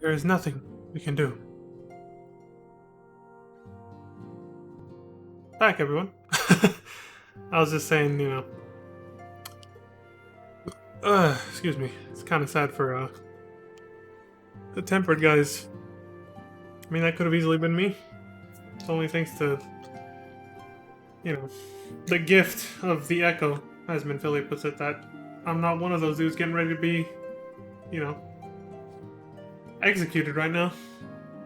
There is nothing we can do. Back, everyone. I was just saying, excuse me. It's kind of sad for the tempered guys. I mean, that could have easily been me. It's only thanks to, the gift of the echo, as Minfilia puts it, that I'm not one of those dudes getting ready to be, executed right now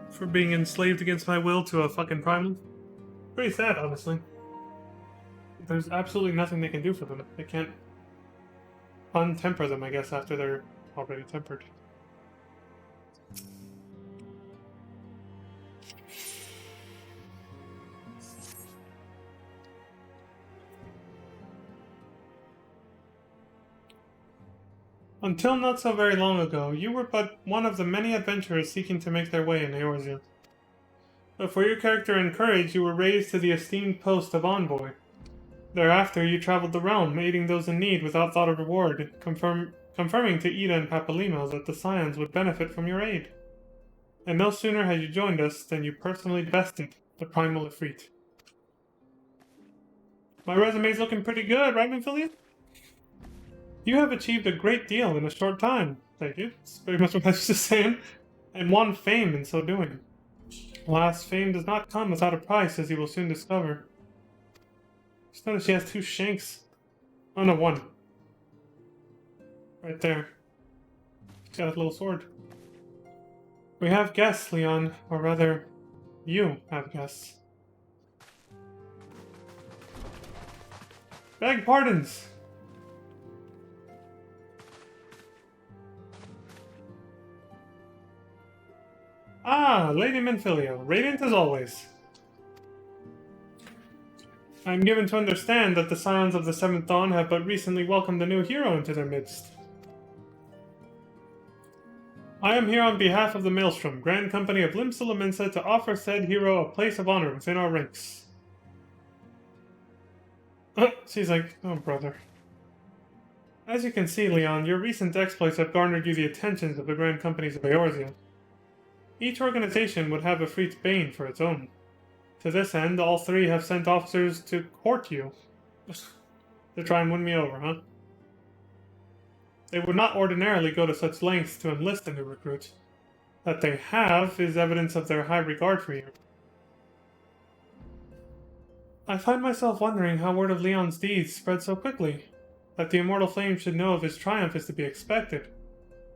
for being enslaved against my will to a fucking primal. Pretty sad, honestly. There's absolutely nothing they can do for them. They can't untemper them, I guess, after they're already tempered. Until not so very long ago, you were but one of the many adventurers seeking to make their way in Eorzea. But for your character and courage, you were raised to the esteemed post of envoy. Thereafter, you traveled the realm, aiding those in need without thought of reward, confirming to Ida and Papalimo that the Scions would benefit from your aid. And no sooner had you joined us than you personally bested the Primal Ifrit. My resume's looking pretty good, right, Minfilia? You have achieved a great deal in a short time. Thank you. That's pretty much what I was just saying. And won fame in so doing. Alas, fame does not come without a price, as you will soon discover. Just notice she has 2 shanks. Oh no, 1. Right there. She's got a little sword. We have guests, Leon. Or rather, you have guests. Beg pardons! Ah, Lady Minfilia, radiant as always. I am given to understand that the Scions of the Seventh Dawn have but recently welcomed a new hero into their midst. I am here on behalf of the Maelstrom, Grand Company of Limsa Lominsa, to offer said hero a place of honor within our ranks. She's like, oh brother. As you can see, Leon, your recent exploits have garnered you the attentions of the Grand Companies of Eorzea. Each organization would have a Ifrit's bane for its own. To this end, all 3 have sent officers to court you. To try and win me over, huh? They would not ordinarily go to such lengths to enlist a new recruit. That they have is evidence of their high regard for you. I find myself wondering how word of Leon's deeds spread so quickly. That the Immortal Flame should know of his triumph is to be expected.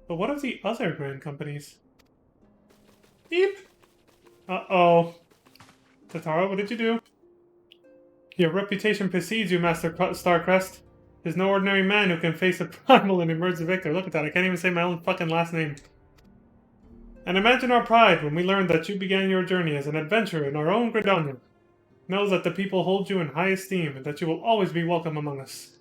But what of the other Grand Companies? Beep! Uh-oh. Tatara, what did you do? Your reputation precedes you, Master Starcrest. There's no ordinary man who can face a primal and emerge the victor. Look at that, I can't even say my own fucking last name. And imagine our pride when we learned that you began your journey as an adventurer in our own Gridania. Know that the people hold you in high esteem and that you will always be welcome among us.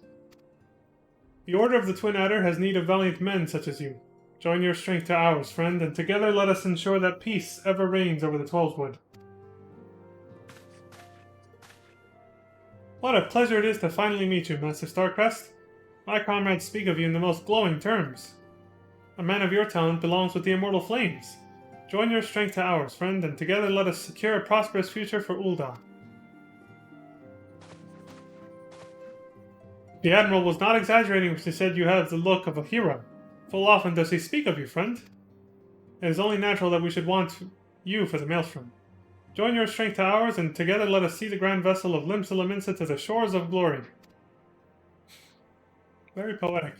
The Order of the Twin Adder has need of valiant men such as you. Join your strength to ours, friend, and together let us ensure that peace ever reigns over the Twelveswood. What a pleasure it is to finally meet you, Master Starcrest. My comrades speak of you in the most glowing terms. A man of your talent belongs with the Immortal Flames. Join your strength to ours, friend, and together let us secure a prosperous future for Ul'dah. The Admiral was not exaggerating when he said you have the look of a hero. Full often does he speak of you, friend. It is only natural that we should want you for the Maelstrom. Join your strength to ours, and together let us see the grand vessel of Limsa Lominsa to the shores of glory. Very poetic.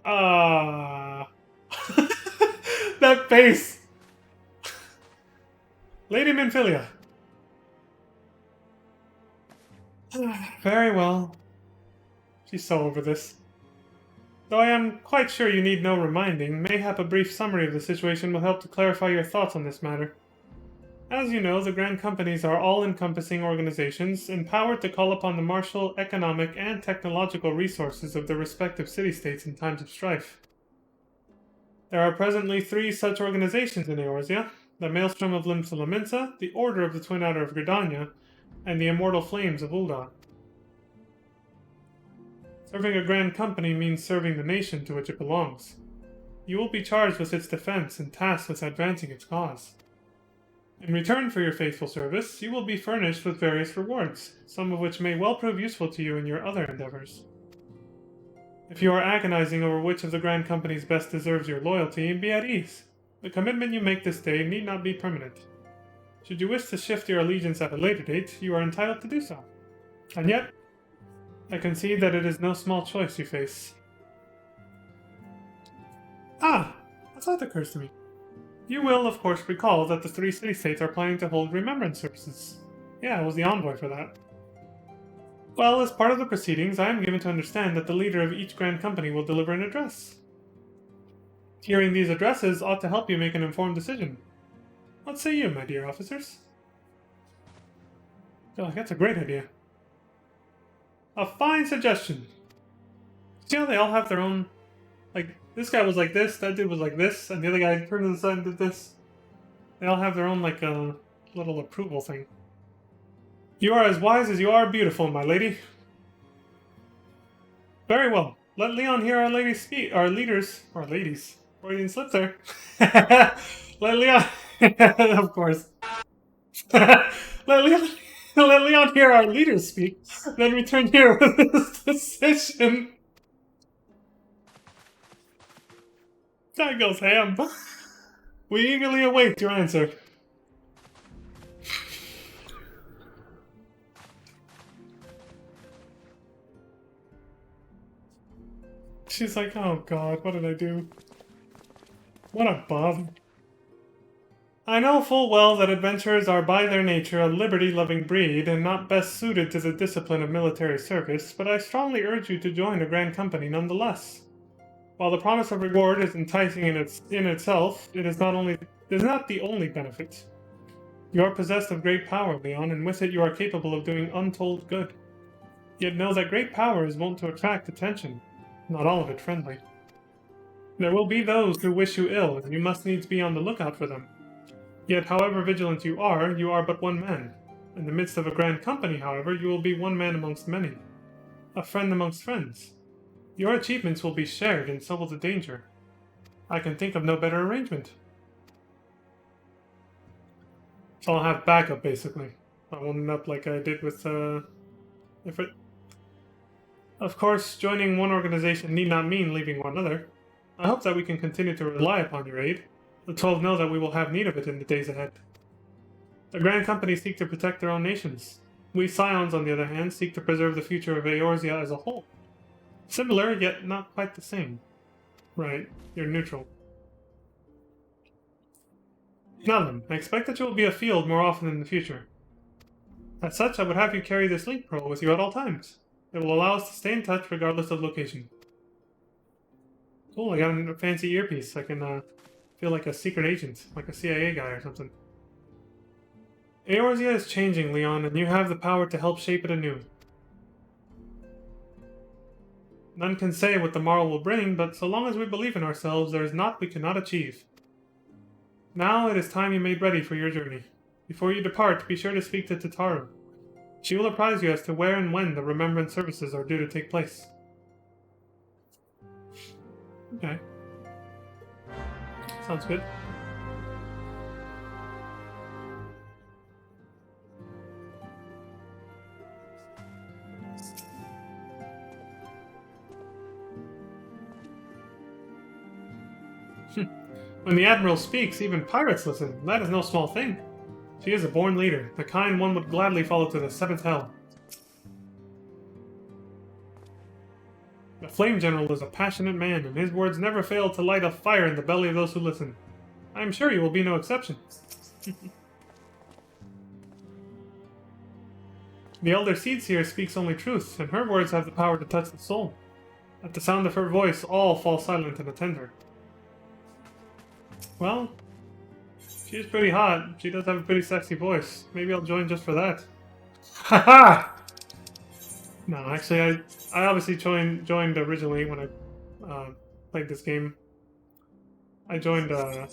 Ah, that face! Lady Minfilia. Very well. She's so over this. Though I am quite sure you need no reminding, mayhap a brief summary of the situation will help to clarify your thoughts on this matter. As you know, the Grand Companies are all-encompassing organizations, empowered to call upon the martial, economic, and technological resources of their respective city-states in times of strife. There are presently 3 such organizations in Eorzea: the Maelstrom of Limsa Lominsa, the Order of the Twin Adder of Gridania, and the Immortal Flames of Ul'dah. Serving a Grand Company means serving the nation to which it belongs. You will be charged with its defense and tasked with advancing its cause. In return for your faithful service, you will be furnished with various rewards, some of which may well prove useful to you in your other endeavors. If you are agonizing over which of the Grand Companies best deserves your loyalty, be at ease. The commitment you make this day need not be permanent. Should you wish to shift your allegiance at a later date, you are entitled to do so. And yet, I concede that it is no small choice you face. Ah! A thought occurs to me. You will, of course, recall that the 3 city-states are planning to hold remembrance services. Yeah, I was the envoy for that. Well, as part of the proceedings, I am given to understand that the leader of each Grand Company will deliver an address. Hearing these addresses ought to help you make an informed decision. What say you, my dear officers? I feel like that's a great idea. A fine suggestion. See how they all have their own... Like, this guy was like this, that dude was like this, and the other guy turned to the side and did this. They all have their own, like, little approval thing. You are as wise as you are beautiful, my lady. Very well. Let Leon hear our ladies speak. Our leaders. Our ladies. Freudian slip there. Let Leon... of course. let Leon hear our leaders speak, then return here with his decision. That goes ham. We eagerly await your answer. She's like, oh god, what did I do? What a bum. I know full well that adventurers are by their nature a liberty-loving breed and not best suited to the discipline of military service, but I strongly urge you to join a Grand Company nonetheless. While the promise of reward is enticing in itself, it is not the only benefit. You are possessed of great power, Leon, and with it you are capable of doing untold good. Yet know that great power is wont to attract attention, not all of it friendly. There will be those who wish you ill, and you must needs be on the lookout for them. Yet, however vigilant you are but one man. In the midst of a Grand Company, however, you will be one man amongst many. A friend amongst friends. Your achievements will be shared, and so will the danger. I can think of no better arrangement. So I'll have backup, basically. I won't end up like I did with, Of course, joining one organization need not mean leaving one other. I hope that we can continue to rely upon your aid. The 12 know that we will have need of it in the days ahead. The Grand Companies seek to protect their own nations. We Scions, on the other hand, seek to preserve the future of Eorzea as a whole. Similar, yet not quite the same. Right, you're neutral. Now then, I expect that you will be afield more often in the future. As such, I would have you carry this link pearl with you at all times. It will allow us to stay in touch regardless of location. Cool, I got a fancy earpiece. I can feel like a secret agent, like a CIA guy or something. Eorzea is changing, Leon, and you have the power to help shape it anew. None can say what the morrow will bring, but so long as we believe in ourselves, there is naught we cannot achieve. Now it is time you made ready for your journey. Before you depart, be sure to speak to Tataru. She will apprise you as to where and when the remembrance services are due to take place. Okay. Sounds good. When the Admiral speaks, even pirates listen. That is no small thing. She is a born leader, the kind one would gladly follow to the 7th hell. The Flame General is a passionate man, and his words never fail to light a fire in the belly of those who listen. I am sure you will be no exception. The Elder Seedseer speaks only truth, and her words have the power to touch the soul. At the sound of her voice, all fall silent and attend her. Well, she is pretty hot. She does have a pretty sexy voice. Maybe I'll join just for that. Haha! No, actually, I obviously joined originally when I played this game. I joined the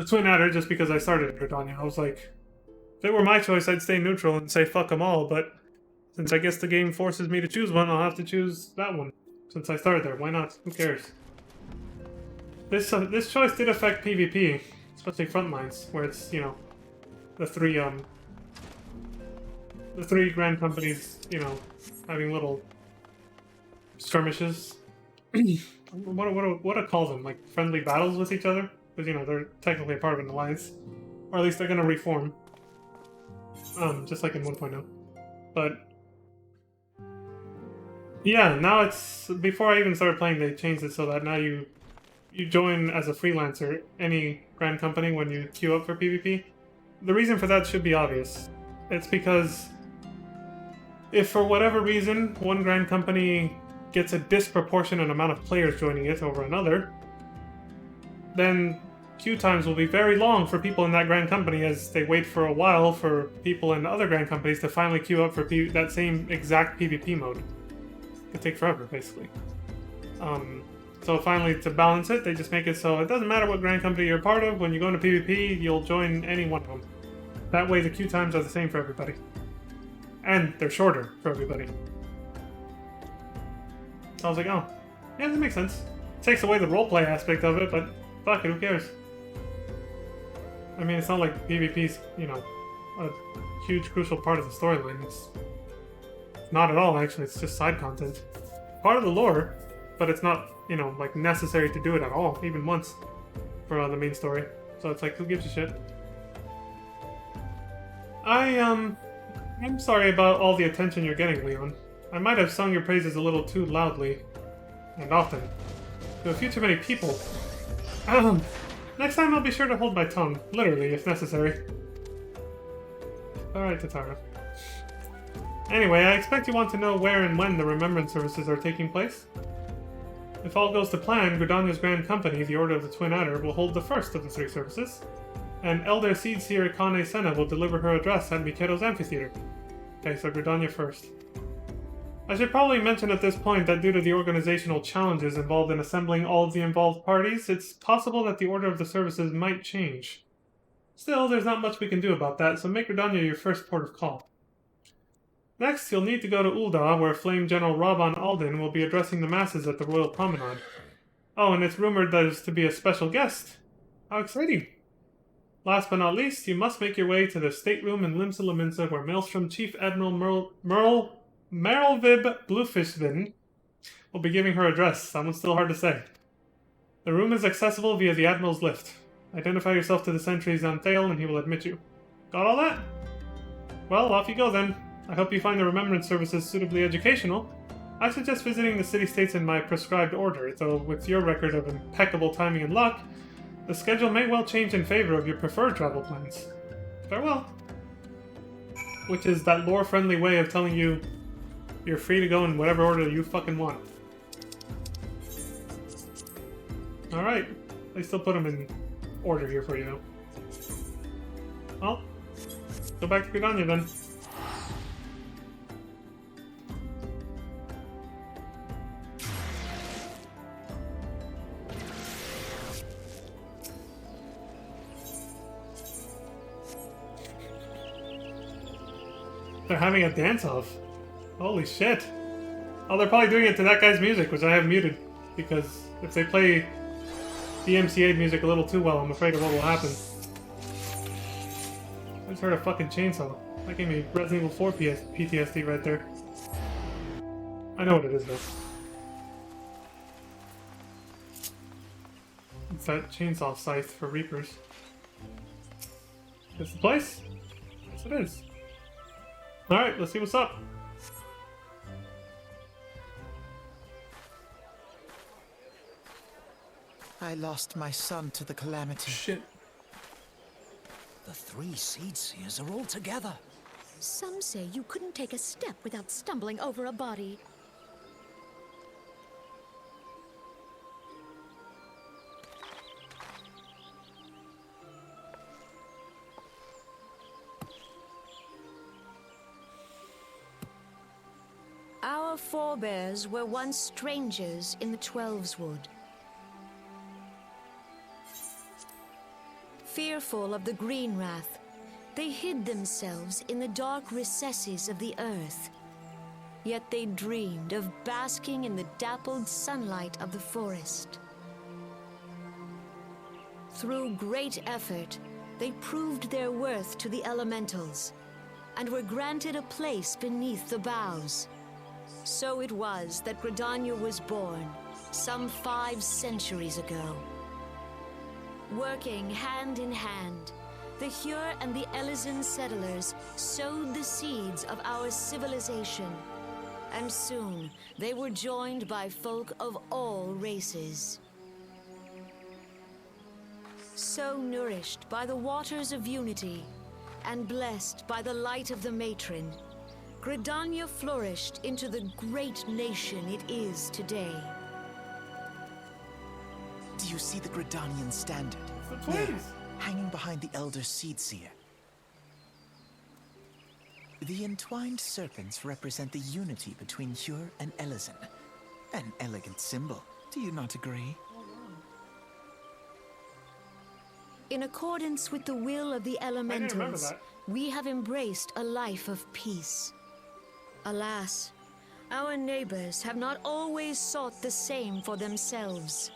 Twin Adder just because I started Britannia. I was like, if it were my choice, I'd stay neutral and say fuck them all, but since I guess the game forces me to choose one, I'll have to choose that one. Since I started there, why not? Who cares? This choice did affect PvP, especially front lines, where it's, you know, the three grand companies, you know, having little skirmishes. what do I call them? Like friendly battles with each other? Because, you know, they're technically a part of an alliance, or at least they're gonna reform. Just like in 1.0. But yeah, now it's, before I even started playing, they changed it so that now you join as a freelancer any grand company when you queue up for PvP. The reason for that should be obvious. It's because if for whatever reason one grand company gets a disproportionate amount of players joining it over another, then queue times will be very long for people in that grand company as they wait for a while for people in other grand companies to finally queue up for that same exact PvP mode. It could take forever, basically. So finally, to balance it, they just make it so it doesn't matter what grand company you're a part of, when you go into PvP, you'll join any one of them. That way the queue times are the same for everybody. And they're shorter for everybody. So I was like, oh, yeah, that makes sense. Takes away the roleplay aspect of it, but fuck it, who cares? I mean, it's not like PvP's, you know, a huge, crucial part of the storyline. It's not at all, actually. It's just side content. Part of the lore, but it's not, you know, like, necessary to do it at all, even once, for the main story. So it's like, who gives a shit? I'm sorry about all the attention you're getting, Leon. I might have sung your praises a little too loudly, and often, to a few too many people. Next time I'll be sure to hold my tongue, literally, if necessary. Alright, Tatara. Anyway, I expect you want to know where and when the Remembrance services are taking place. If all goes to plan, Gridania's Grand Company, the Order of the Twin Adder, will hold the first of the 3 services, and Elder Seedseer Kane Senna will deliver her address at Mikedo's Amphitheater. Okay, so Gridania first. I should probably mention at this point that due to the organizational challenges involved in assembling all of the involved parties, it's possible that the order of the services might change. Still, there's not much we can do about that, so make Gridania your first port of call. Next, you'll need to go to Ul'dah, where Flame General Rabban Alden will be addressing the masses at the Royal Promenade. Oh, and it's rumored there's to be a special guest. How exciting! Last but not least, you must make your way to the stateroom in Limsa Lominsa, where Maelstrom Chief Admiral Merylvib Bluefishvin will be giving her address. That one's still hard to say. The room is accessible via the Admiral's lift. Identify yourself to the sentries on Thale and he will admit you. Got all that? Well, off you go then. I hope you find the Remembrance services suitably educational. I suggest visiting the city-states in my prescribed order, though with your record of impeccable timing and luck, the schedule may well change in favor of your preferred travel plans. Farewell. Which is that lore-friendly way of telling you you're free to go in whatever order you fucking want. Alright. They still put them in order here for you. Well, go back to Gridania then. They're having a dance-off. Holy shit. Oh, they're probably doing it to that guy's music, which I have muted. Because if they play the MCA music a little too well, I'm afraid of what will happen. I just heard a fucking chainsaw. That gave me Resident Evil 4 PTSD right there. I know what it is, though. It's that chainsaw scythe for Reapers. Is this the place? Yes, it is. Alright, let's see what's up. I lost my son to the calamity. Shit. The 3 Seedseers are all together. Some say you couldn't take a step without stumbling over a body. Our forebears were once strangers in the Twelveswood. Fearful of the Green Wrath, they hid themselves in the dark recesses of the earth. Yet they dreamed of basking in the dappled sunlight of the forest. Through great effort, they proved their worth to the elementals, and were granted a place beneath the boughs. So it was that Gridania was born, some 5 centuries ago. Working hand in hand, the Hyur and the Elysian settlers sowed the seeds of our civilization, and soon they were joined by folk of all races. So nourished by the waters of unity, and blessed by the light of the matron, Gridania flourished into the great nation it is today. Do you see the Gridanian standard? It's the twins. Hanging behind the Elder Seedseer. The entwined serpents represent the unity between Hyur and Elysian. An elegant symbol, do you not agree? In accordance with the will of the remember elementals, that. we have embraced a life of peace. Alas, our neighbors have not always sought the same for themselves,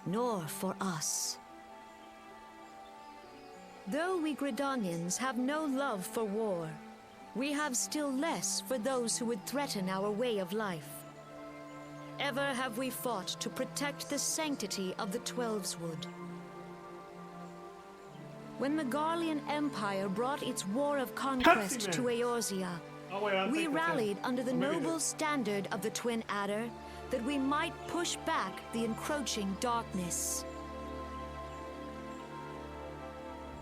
nor for us. Though we Gridanians have no love for war, we have still less for those who would threaten our way of life. Ever have we fought to protect the sanctity of the Twelveswood. When the Garlean Empire brought its war of conquest to Eorzea, Oh, wait, I we think that's rallied under the Or maybe noble this. standard of the Twin Adder that we might push back the encroaching darkness.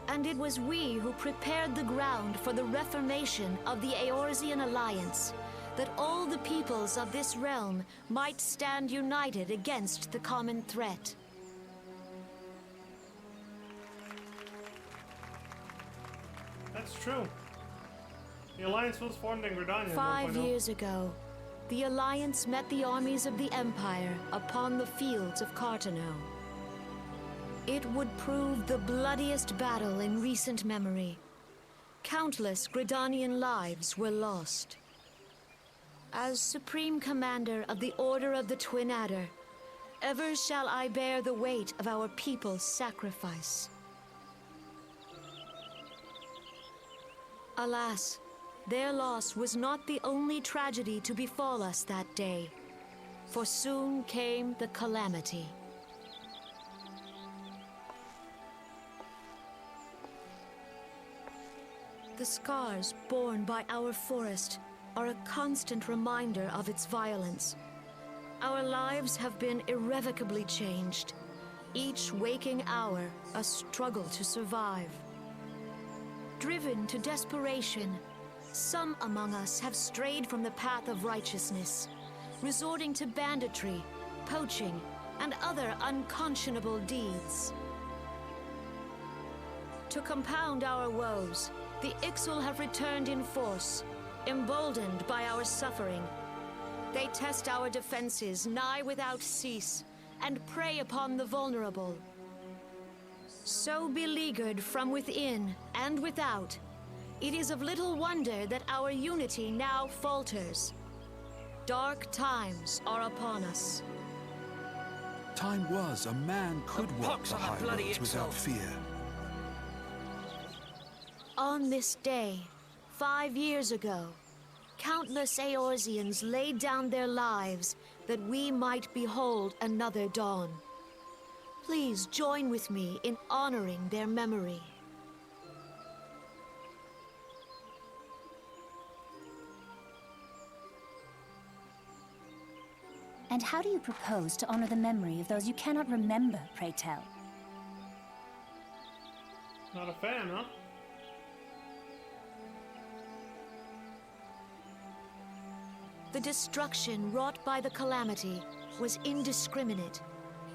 And it was we who prepared the ground for the reformation of the Eorzean Alliance, that all the peoples of this realm might stand united against the common threat. That's true. The alliance was formed in Gridania. 5 1.0. years ago, the Alliance met the armies of the Empire upon the fields of Cartano. It would prove the bloodiest battle in recent memory. Countless Gridanian lives were lost. As Supreme Commander of the Order of the Twin Adder, ever shall I bear the weight of our people's sacrifice. Alas, their loss was not the only tragedy to befall us that day, for soon came the calamity. The scars borne by our forest are a constant reminder of its violence. Our lives have been irrevocably changed, each waking hour a struggle to survive. Driven to desperation, some among us have strayed from the path of righteousness, resorting to banditry, poaching, and other unconscionable deeds. To compound our woes, the Ixal have returned in force, emboldened by our suffering. They test our defenses nigh without cease, and prey upon the vulnerable. So beleaguered from within and without, it is of little wonder that our unity now falters. Dark times are upon us. Time was a man could walk pox the on that high bloody roads without Ixal. fear. On this day, 5 years ago, countless Eorzeans laid down their lives that we might behold another dawn. Please join with me in honoring their memory. And how do you propose to honor the memory of those you cannot remember, pray tell? Not a fan, huh? The destruction wrought by the calamity was indiscriminate.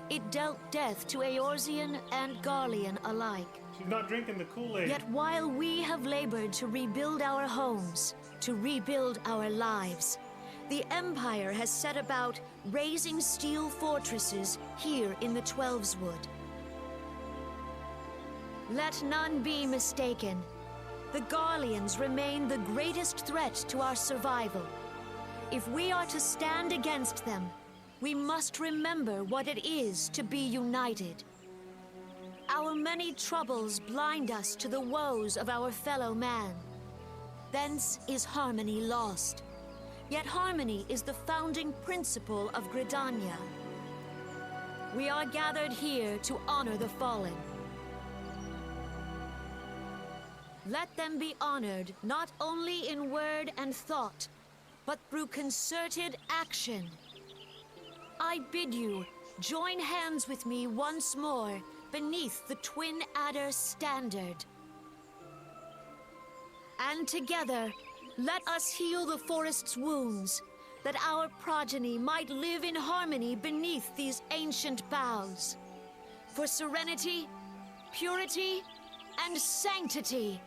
It dealt death to Eorzean and Garlean alike. She's not drinking the Kool-Aid. Yet while we have labored to rebuild our homes, to rebuild our lives, the Empire has set about raising steel fortresses here in the Twelveswood. Let none be mistaken. The Garleans remain the greatest threat to our survival. If we are to stand against them, we must remember what it is to be united. Our many troubles blind us to the woes of our fellow man. Thence is harmony lost. Yet harmony is the founding principle of Gridania. We are gathered here to honor the fallen. Let them be honored not only in word and thought, but through concerted action. I bid you join hands with me once more beneath the Twin Adder standard. And together, let us heal the forest's wounds, that our progeny might live in harmony beneath these ancient boughs. For serenity, purity, and sanctity.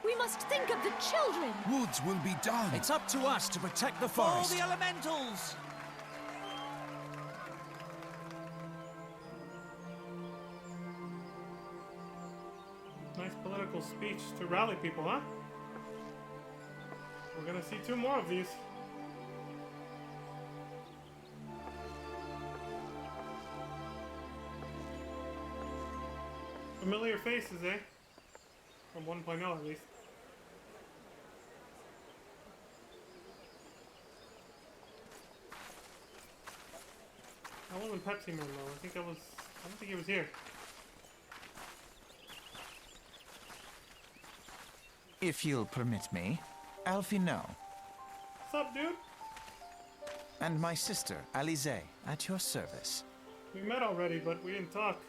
We must think of the children! Woods will be done. It's up to us to protect the All forest. the elementals! Nice political speech to rally people, huh? We're gonna see 2 more of these. Familiar faces, eh? From 1.0 at least. That wasn't Pepsi Man though. I don't think he was here. If you'll permit me, Alfie No, What's up, dude? and my sister, Alize, at your service. We met already, but we didn't talk.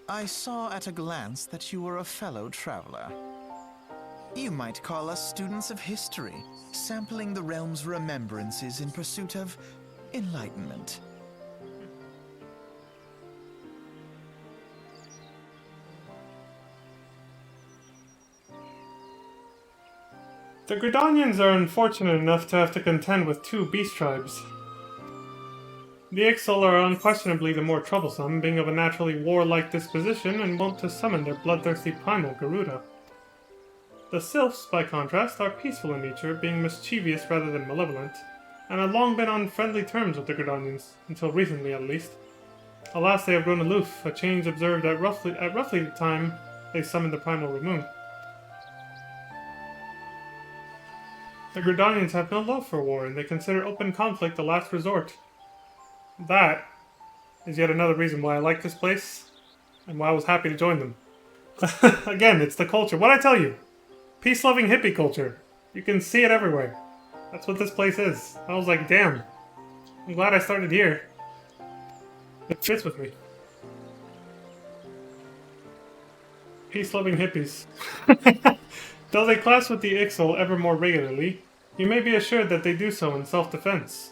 I saw at a glance that you were a fellow traveler. You might call us students of history, sampling the realm's remembrances in pursuit of enlightenment. The Gridanians are unfortunate enough to have to contend with 2 beast tribes. The Ixal are unquestionably the more troublesome, being of a naturally warlike disposition and wont to summon their bloodthirsty primal Garuda. The Sylphs, by contrast, are peaceful in nature, being mischievous rather than malevolent, and have long been on friendly terms with the Gridanians, until recently at least. Alas, they have grown aloof, a change observed at roughly the time they summoned the primal Ramoon. The Gridanians have no love for war, and they consider open conflict the last resort. That is yet another reason why I like this place, and why I was happy to join them. Again, it's the culture. What'd I tell you? Peace-loving hippie culture. You can see it everywhere. That's what this place is. I was like, damn. I'm glad I started here. It fits with me. Peace-loving hippies. Though they clash with the Ixal ever more regularly, you may be assured that they do so in self-defense.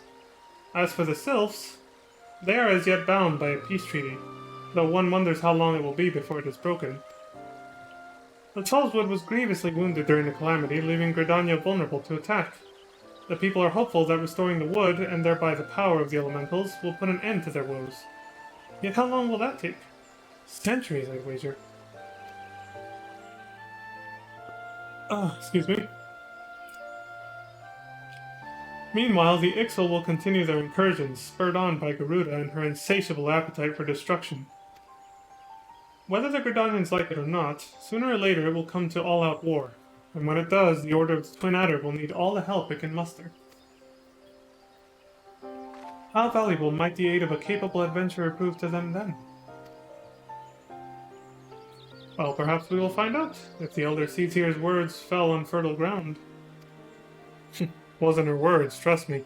As for the Sylphs, they are as yet bound by a peace treaty, though one wonders how long it will be before it is broken. The Tullswood was grievously wounded during the calamity, leaving Gridania vulnerable to attack. The people are hopeful that restoring the wood, and thereby the power of the elementals, will put an end to their woes. Yet how long will that take? Centuries, I'd wager. Excuse me. Meanwhile, the Ixal will continue their incursions, spurred on by Garuda and her insatiable appetite for destruction. Whether the Gridanians like it or not, sooner or later it will come to all-out war, and when it does, the Order of the Twin Adder will need all the help it can muster. How valuable might the aid of a capable adventurer prove to them then? Well, perhaps we will find out, if the Elder Seedseer's words fell on fertile ground. Wasn't her words, trust me.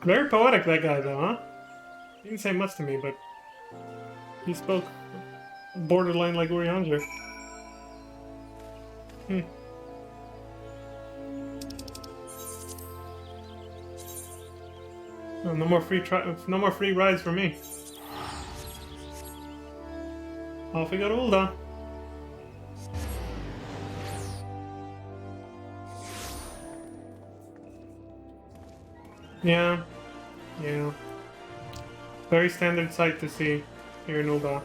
Very poetic, that guy, though, huh? He didn't say much to me, but he spoke borderline like Urianger. Oh, no more free rides for me. Off we go to Ul'dah. Yeah. Very standard sight to see here in Ul'dah.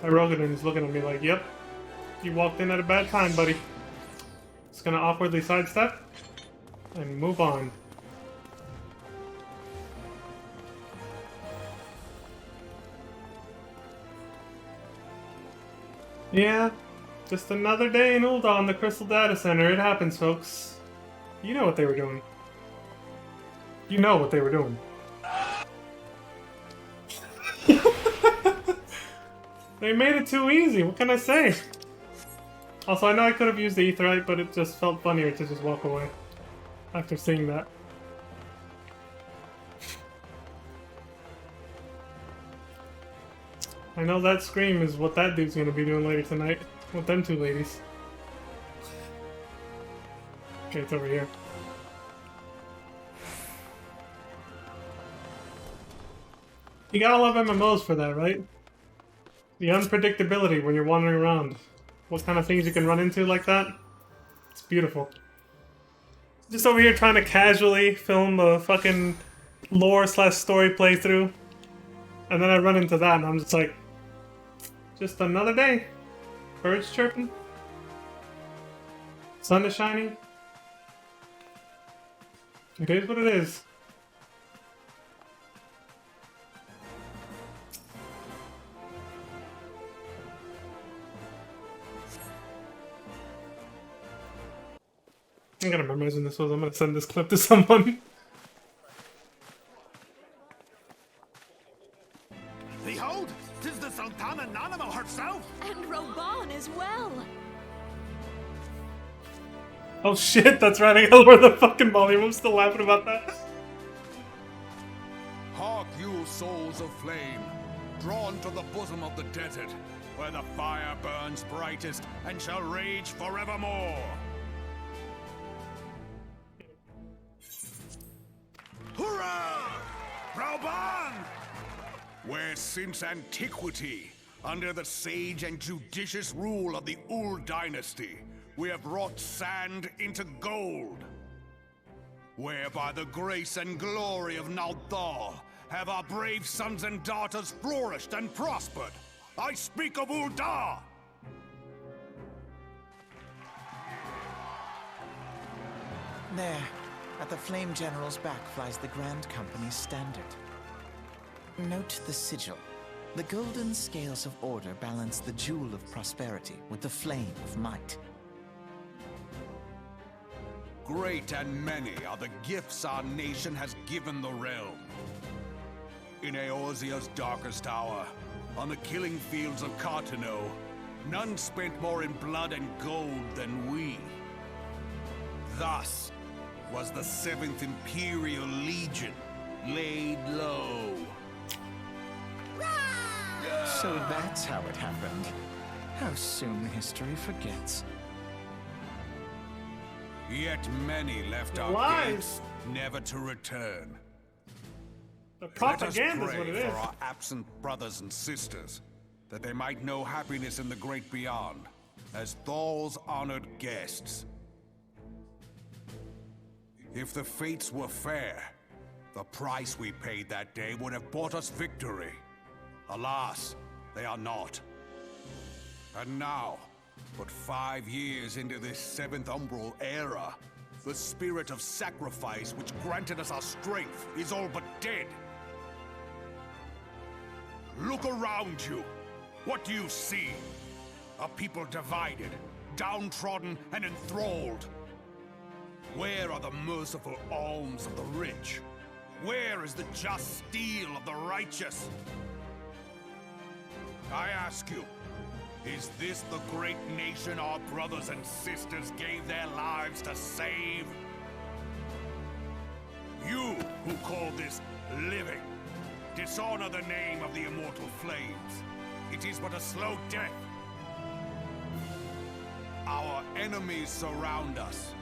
Rogadin is looking at me like, yep, you walked in at a bad time, buddy. Just gonna awkwardly sidestep and move on. Yeah, just another day in Ul'Dan, the Crystal Data Center. It happens, folks. You know what they were doing. You know what they were doing. They made it too easy, what can I say? Also, I know I could have used the Aetheryte, but it just felt funnier to just walk away after seeing that. I know that scream is what that dude's gonna be doing later tonight with them two ladies. Okay, it's over here. You gotta love MMOs for that, right? The unpredictability when you're wandering around. What kind of things you can run into like that? It's beautiful. Just over here trying to casually film a fucking lore/story playthrough. And then I run into that and I'm just like, just another day. Birds chirping. Sun is shining. It is what it is. I'm gonna memorize when this was. I'm gonna send this clip to someone. Behold, 'tis the Sultana Nanamo herself! And Reborn as well. Oh shit, that's right. I gotta lower the fucking volume. I'm still laughing about that. Hark you, souls of flame, drawn to the bosom of the desert, where the fire burns brightest and shall rage forevermore. Hurrah! Reborn! Where since antiquity, under the sage and judicious rule of the Ul dynasty, we have wrought sand into gold. Where by the grace and glory of Nalthal have our brave sons and daughters flourished and prospered. I speak of Ul'Dah! There, at the Flame General's back flies the Grand Company's standard. Note the sigil. The golden scales of order balance the jewel of prosperity with the flame of might. Great and many are the gifts our nation has given the realm. In Eorzea's darkest hour, on the killing fields of Cartano, none spent more in blood and gold than we. Thus was the 7th Imperial Legion laid low. So that's how it happened. How soon history forgets. Yet many left our Lies. gates, never to return. The Let us propaganda is pray what it for is. our absent brothers and sisters, that they might know happiness in the great beyond, as Thal's honored guests. If the fates were fair, the price we paid that day would have bought us victory. Alas, they are not. And now, but 5 years into this 7th Umbral era, the spirit of sacrifice which granted us our strength is all but dead. Look around you. What do you see? A people divided, downtrodden, and enthralled. Where are the merciful alms of the rich? Where is the just steel of the righteous? I ask you, is this the great nation our brothers and sisters gave their lives to save? You who call this living, dishonor the name of the immortal flames. It is but a slow death. Our enemies surround us.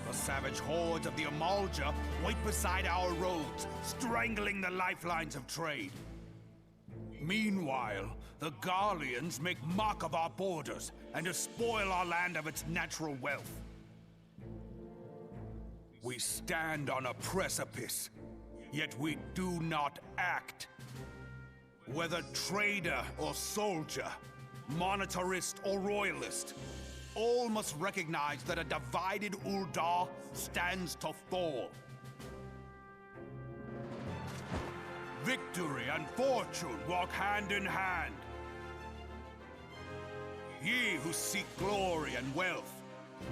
The savage hordes of the Amalja wait beside our roads, strangling the lifelines of trade. Meanwhile, the Garleans make mock of our borders and despoil our land of its natural wealth. We stand on a precipice, yet we do not act. Whether trader or soldier, monetarist or royalist, all must recognize that a divided Ul'dah stands to fall. Victory and fortune walk hand in hand. Ye who seek glory and wealth,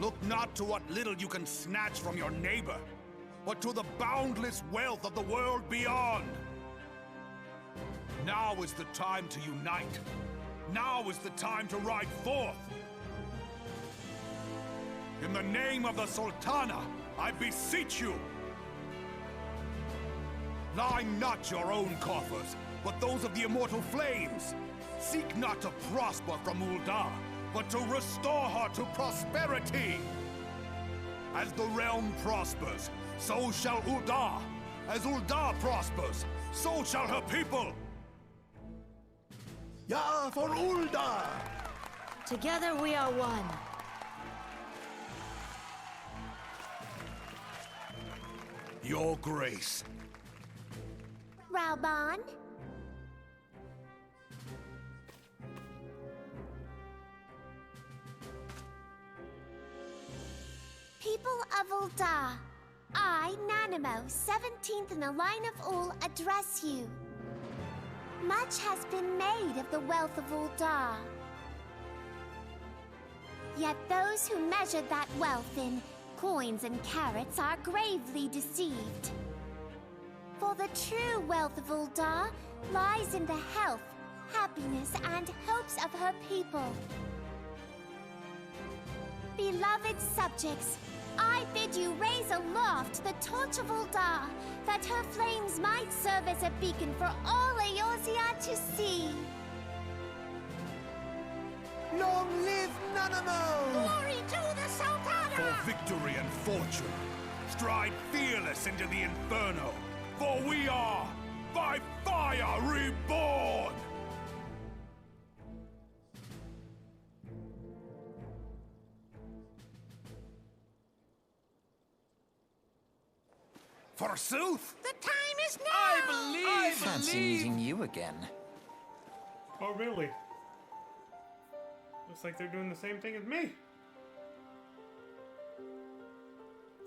look not to what little you can snatch from your neighbor, but to the boundless wealth of the world beyond. Now is the time to unite. Now is the time to ride forth. In the name of the Sultana, I beseech you. Line not your own coffers, but those of the immortal flames. Seek not to prosper from Ul'dah, but to restore her to prosperity. As the realm prospers, so shall Ul'dah. As Ul'dah prospers, so shall her people. Ya for Ul'dah! Together we are one. Your Grace. Reborn? People of Ul'dah, I, Nanimo, 17th in the line of Ul, address you. Much has been made of the wealth of Ul'dah. Yet those who measured that wealth in coins and carats are gravely deceived. For the true wealth of Ul'dah lies in the health, happiness, and hopes of her people. Beloved subjects, I bid you raise aloft the torch of Ul'dah, that her flames might serve as a beacon for all Eorzea to see. Long live Nanamo! Glory to the Sultana! For victory and fortune, stride fearless into the inferno, for we are, by fire, reborn! Forsooth? The time is now! I fancy meeting you again. Oh, really? Looks like they're doing the same thing as me.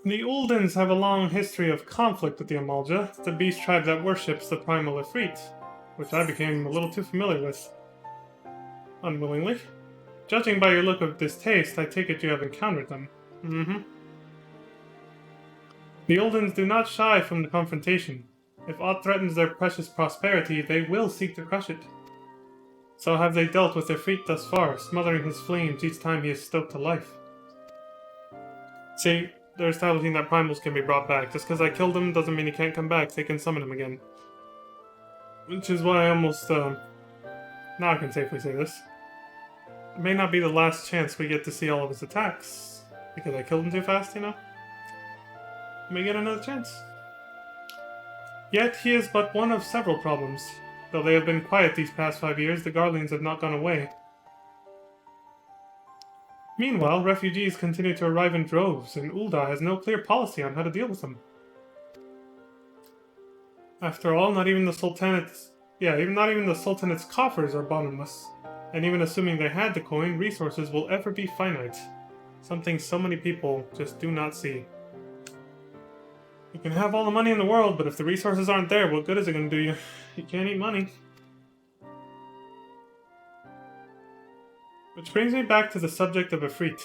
The Uldens have a long history of conflict with the Amalja, the beast tribe that worships the primal Ifrit, which I became a little too familiar with. Unwillingly. Judging by your look of distaste, I take it you have encountered them. Mm-hmm. The Uldens do not shy from the confrontation. If aught threatens their precious prosperity, they will seek to crush it. So have they dealt with Ifrit thus far, smothering his flames each time he is stoked to life. See, they're establishing that primals can be brought back. Just because I killed him doesn't mean he can't come back, they can summon him again. Which is why I almost, now I can safely say this. It may not be the last chance we get to see all of his attacks. Because I killed him too fast, you know? May get another chance. Yet he is but one of several problems. Though they have been quiet these past 5 years, the Garleans have not gone away. Meanwhile, refugees continue to arrive in droves, and Ul'dah has no clear policy on how to deal with them. After all, not even the Sultanate's coffers are bottomless. And even assuming they had the coin, resources will ever be finite. Something so many people just do not see. You can have all the money in the world, but if the resources aren't there, what good is it going to do you? You can't eat money. Which brings me back to the subject of Ifrit.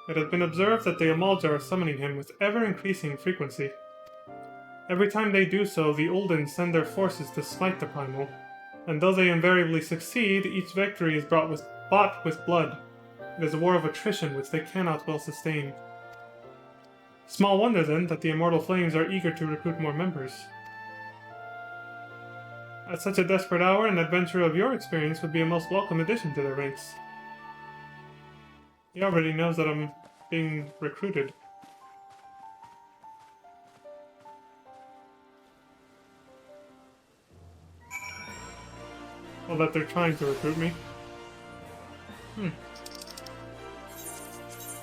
It has been observed that the Amalja are summoning him with ever-increasing frequency. Every time they do so, the Uldens send their forces to smite the primal, and though they invariably succeed, each victory is bought with blood. It is a war of attrition which they cannot well sustain. Small wonder, then, that the Immortal Flames are eager to recruit more members. At such a desperate hour, an adventurer of your experience would be a most welcome addition to their ranks. He already knows that I'm being recruited. Well, that they're trying to recruit me.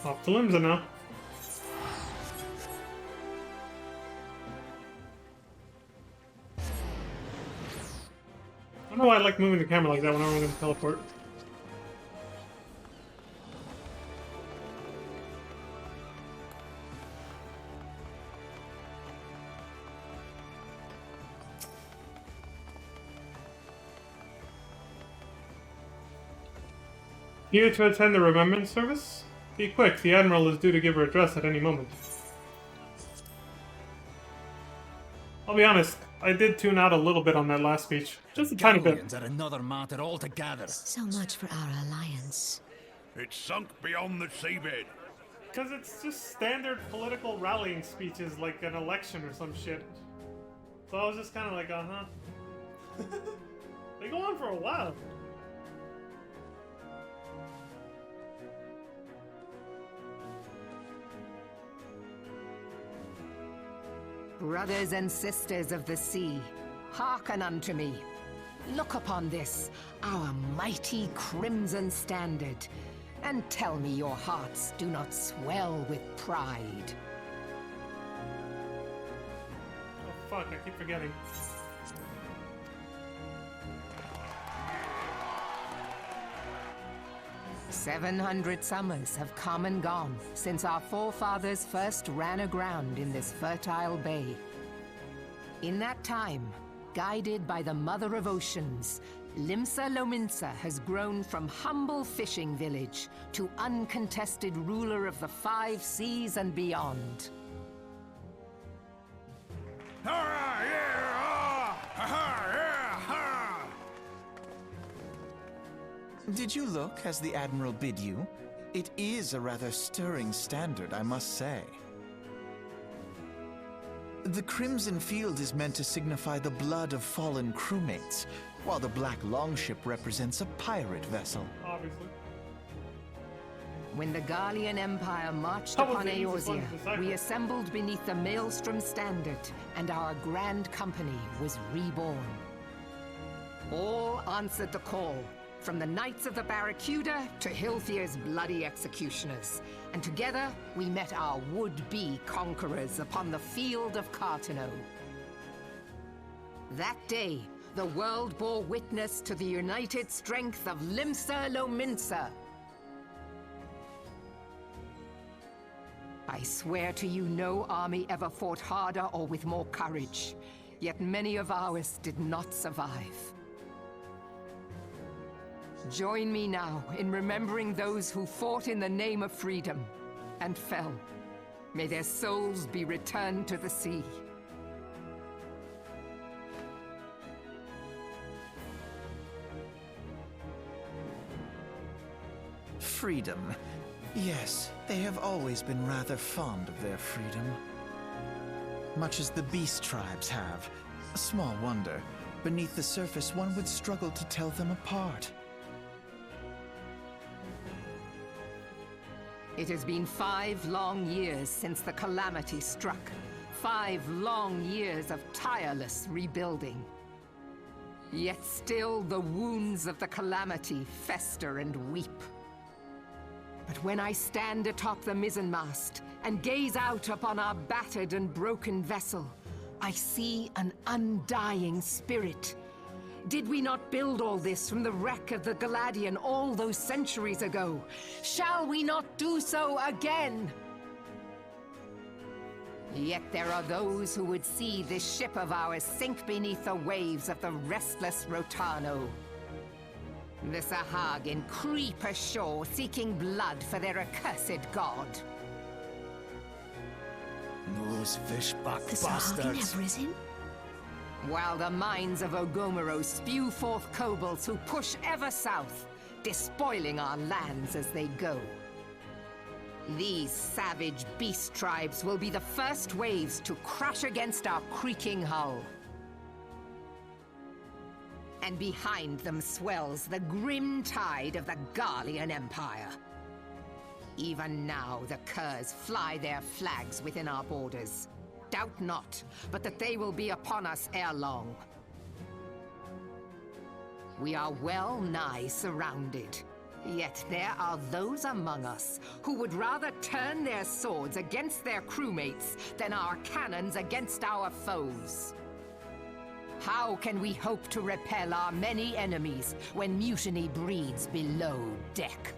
Off to Limsa now. I don't know why I like moving the camera like that whenever I'm going to teleport. Here to attend the remembrance service? Be quick, the Admiral is due to give her address at any moment. I'll be honest, I did tune out a little bit on that last speech. Just a tiny bit. Galleons are another matter altogether. So much for our alliance. It's sunk beyond the seabed. Because it's just standard political rallying speeches like an election or some shit. So I was just kind of like, uh-huh. They go on for a while. Brothers and sisters of the sea, hearken unto me. Look upon this, our mighty crimson standard, and tell me your hearts do not swell with pride. Oh fuck, I keep forgetting. "700 summers have come and gone since our forefathers first ran aground in this fertile bay. In that time, guided by the Mother of Oceans, Limsa Lominsa has grown from humble fishing village to uncontested ruler of the 5 seas and beyond. Ah, yeah, ah, ha, yeah, ha. Did you look as the Admiral bid you? It is a rather stirring standard, I must say. The crimson field is meant to signify the blood of fallen crewmates, while the black longship represents a pirate vessel. Obviously. When the Gallian Empire marched That was upon the easiest one Eorzea, to decipher. we assembled beneath the Maelstrom standard, and our grand company was reborn. All answered the call, from the Knights of the Barracuda to Hilthier's bloody executioners, and together we met our would-be conquerors upon the field of Cartano. That day, the world bore witness to the united strength of Limsa Lominsa. I swear to you, no army ever fought harder or with more courage, yet many of ours did not survive. Join me now in remembering those who fought in the name of freedom and fell. May their souls be returned to the sea. Freedom. Yes, they have always been rather fond of their freedom. Much as the beast tribes have. Small wonder. Beneath the surface, one would struggle to tell them apart. It has been 5 long years since the calamity struck. 5 long years of tireless rebuilding. Yet still the wounds of the calamity fester and weep. But when I stand atop the mizzenmast and gaze out upon our battered and broken vessel, I see an undying spirit. Did we not build all this from the wreck of the Galadian all those centuries ago? Shall we not do so again? Yet there are those who would see this ship of ours sink beneath the waves of the restless Rotano. The Sahagin creep ashore seeking blood for their accursed god. Those fishback The Sahagin bastards. have risen? While the mines of Ogomero spew forth kobolds who push ever south, despoiling our lands as they go. These savage beast tribes will be the first waves to crash against our creaking hull. And behind them swells the grim tide of the Gallian Empire. Even now the curs fly their flags within our borders. Doubt not, but that they will be upon us ere long. We are well nigh surrounded. Yet there are those among us who would rather turn their swords against their crewmates than our cannons against our foes. How can we hope to repel our many enemies when mutiny breeds below deck?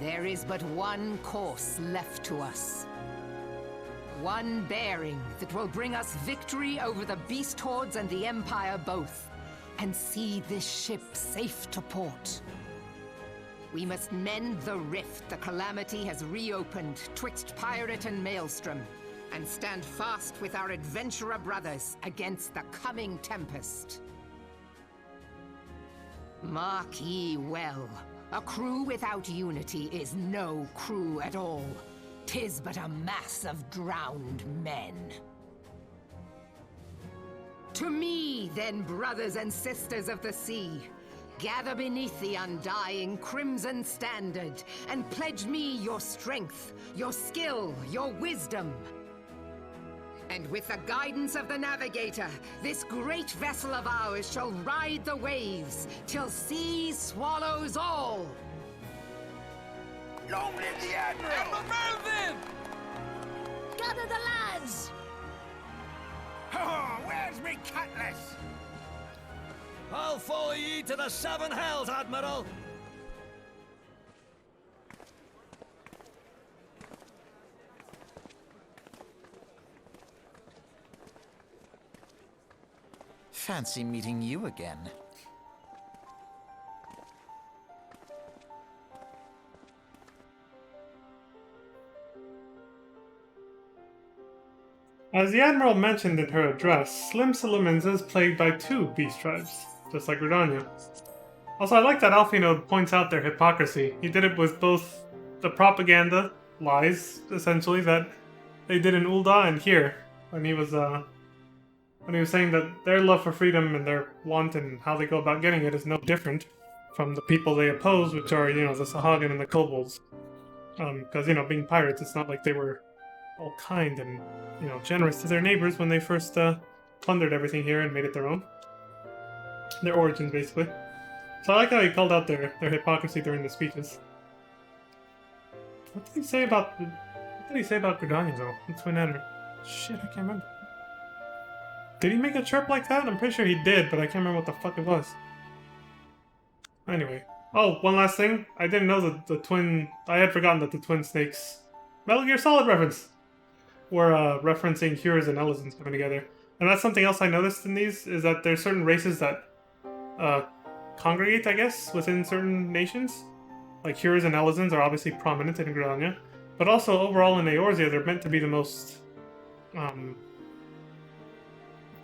There is but one course left to us. One bearing that will bring us victory over the beast hordes and the Empire both. and see this ship safe to port. We must mend the rift the Calamity has reopened twixt pirate and maelstrom, and stand fast with our adventurer brothers against the coming tempest. Mark ye well, a crew without unity is no crew at all. 'Tis but a mass of drowned men. To me, then, brothers and sisters of the sea, gather beneath the undying crimson standard, and pledge me your strength, your skill, your wisdom. And with the guidance of the navigator, this great vessel of ours shall ride the waves till sea swallows all. Long live the Admiral! Melvin! Gather the lads! Oh, where's me cutlass? I'll follow ye to the seven hells, Admiral! Fancy meeting you again. As the Admiral mentioned in her address, Slim Silamins is plagued by 2 beast tribes, just like Gridania. Also, I like that Alfino points out their hypocrisy. He did it with both the propaganda, lies, essentially, that they did in Ul'dah and here, when he was saying that their love for freedom and their want and how they go about getting it is no different from the people they oppose, which are, the Sahagin and the Kobolds. Because, being pirates, it's not like they were all kind and, generous to their neighbors when they first plundered everything here and made it their own. Their origins, basically. So I like how he called out their hypocrisy during the speeches. What did he say about Gridania, though? Let's win at her. Shit, I can't remember. Did he make a chirp like that? I'm pretty sure he did, but I can't remember what the fuck it was. Anyway. Oh, one last thing. I didn't know that the twin... I had forgotten that the twin snakes... Metal Gear Solid reference! Were referencing Cures and Elizons coming together. And that's something else I noticed in these, is that there's certain races that congregate, I guess, within certain nations. Like Cures and Elizons are obviously prominent in Gridania. But also, overall in Eorzea, they're meant to be the most...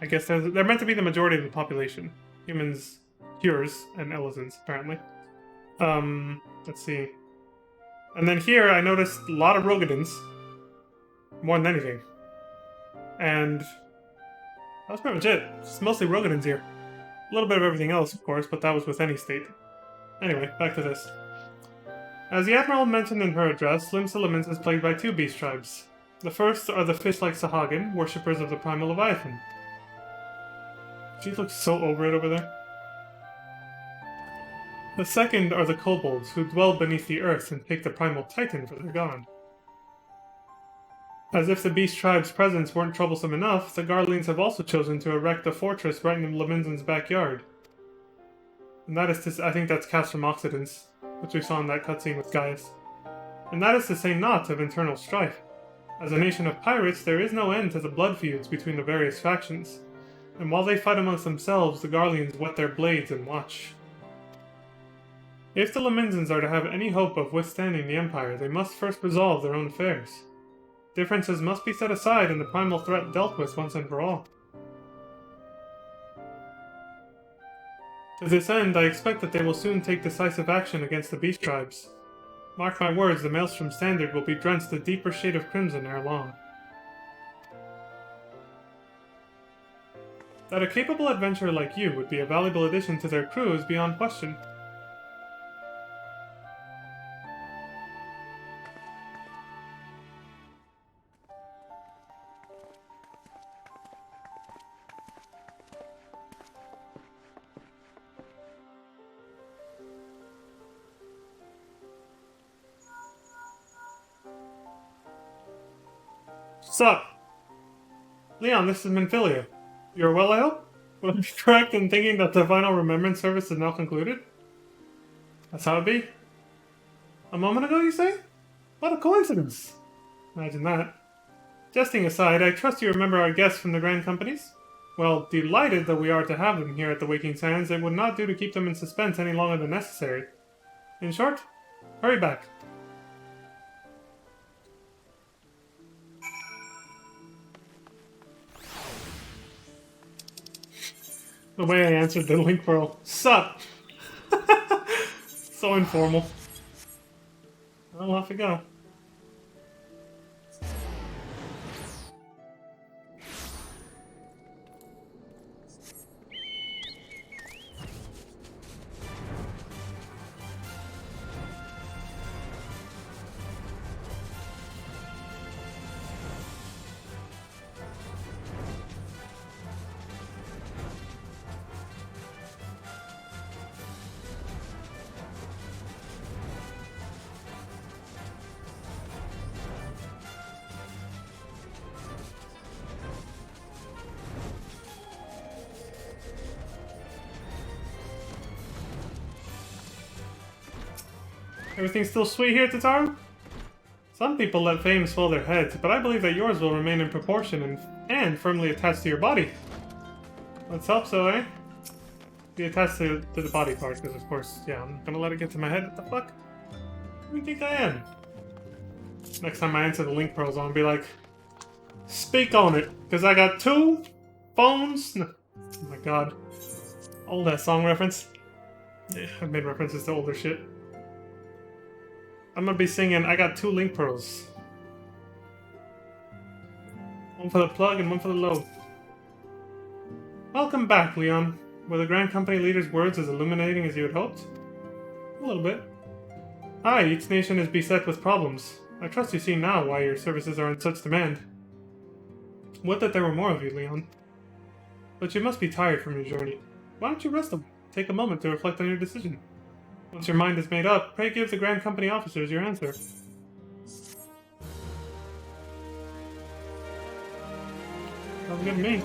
I guess they're meant to be the majority of the population. Humans, Cures, and Elizons, apparently. Let's see. And then here, I noticed a lot of Rogadins. More than anything. And that's pretty much it. It's mostly Rogadins here. A little bit of everything else, of course, but that was with any state. Anyway, back to this. As the Admiral mentioned in her address, Slim Silamins is plagued by 2 beast tribes. The first are the fish-like Sahagin, worshippers of the primal Leviathan. She looks so over it over there. The second are the Kobolds, who dwell beneath the earth and take the primal Titan for their god. As if the beast tribe's presence weren't troublesome enough, the Garleans have also chosen to erect a fortress right in Leminzen's backyard. And that is to, I think that's Castrum Occidens, which we saw in that cutscene with Gaius. And that is to say naught of internal strife. As a nation of pirates, there is no end to the blood feuds between the various factions. And while they fight amongst themselves, the Garleans whet their blades and watch. If the Leminzens are to have any hope of withstanding the Empire, they must first resolve their own affairs. Differences must be set aside and the primal threat dealt with once and for all. To this end, I expect that they will soon take decisive action against the beast tribes. Mark my words, the Maelstrom Standard will be drenched a deeper shade of crimson ere long. That a capable adventurer like you would be a valuable addition to their crew is beyond question. Sup? Leon, this is Minfilia. You're well, I hope? Would I be correct in thinking that the final remembrance service is now concluded? That's how it be? A moment ago, you say? What a coincidence! Imagine that. Jesting aside, I trust you remember our guests from the Grand Companies? Well, delighted that we are to have them here at the Waking Sands, it would not do to keep them in suspense any longer than necessary. In short, hurry back. The way I answered the link pearl. Sup? So informal. Well, off we go. Everything's still sweet here, Tataru? Some people let fame swell their heads, but I believe that yours will remain in proportion and firmly attached to your body. Let's hope so, eh? Be attached to the body part, because of course, yeah, I'm not gonna let it get to my head. What the fuck? Who do you think I am? Next time I answer the link pearls, I'll be like, speak on it, because I got 2 phones. No. Oh my god. Old ass song reference. Yeah, I've made references to older shit. I'm gonna be singing I got 2 link pearls. One for the plug and one for the load. Welcome back, Leon. Were the Grand Company leader's words as illuminating as you had hoped? A little bit. Aye, each nation is beset with problems. I trust you see now why your services are in such demand. Would that there were more of you, Leon. But you must be tired from your journey. Why don't you rest a take a moment to reflect on your decision? Once your mind is made up, pray give the Grand Company officers your answer. Sounds good to me.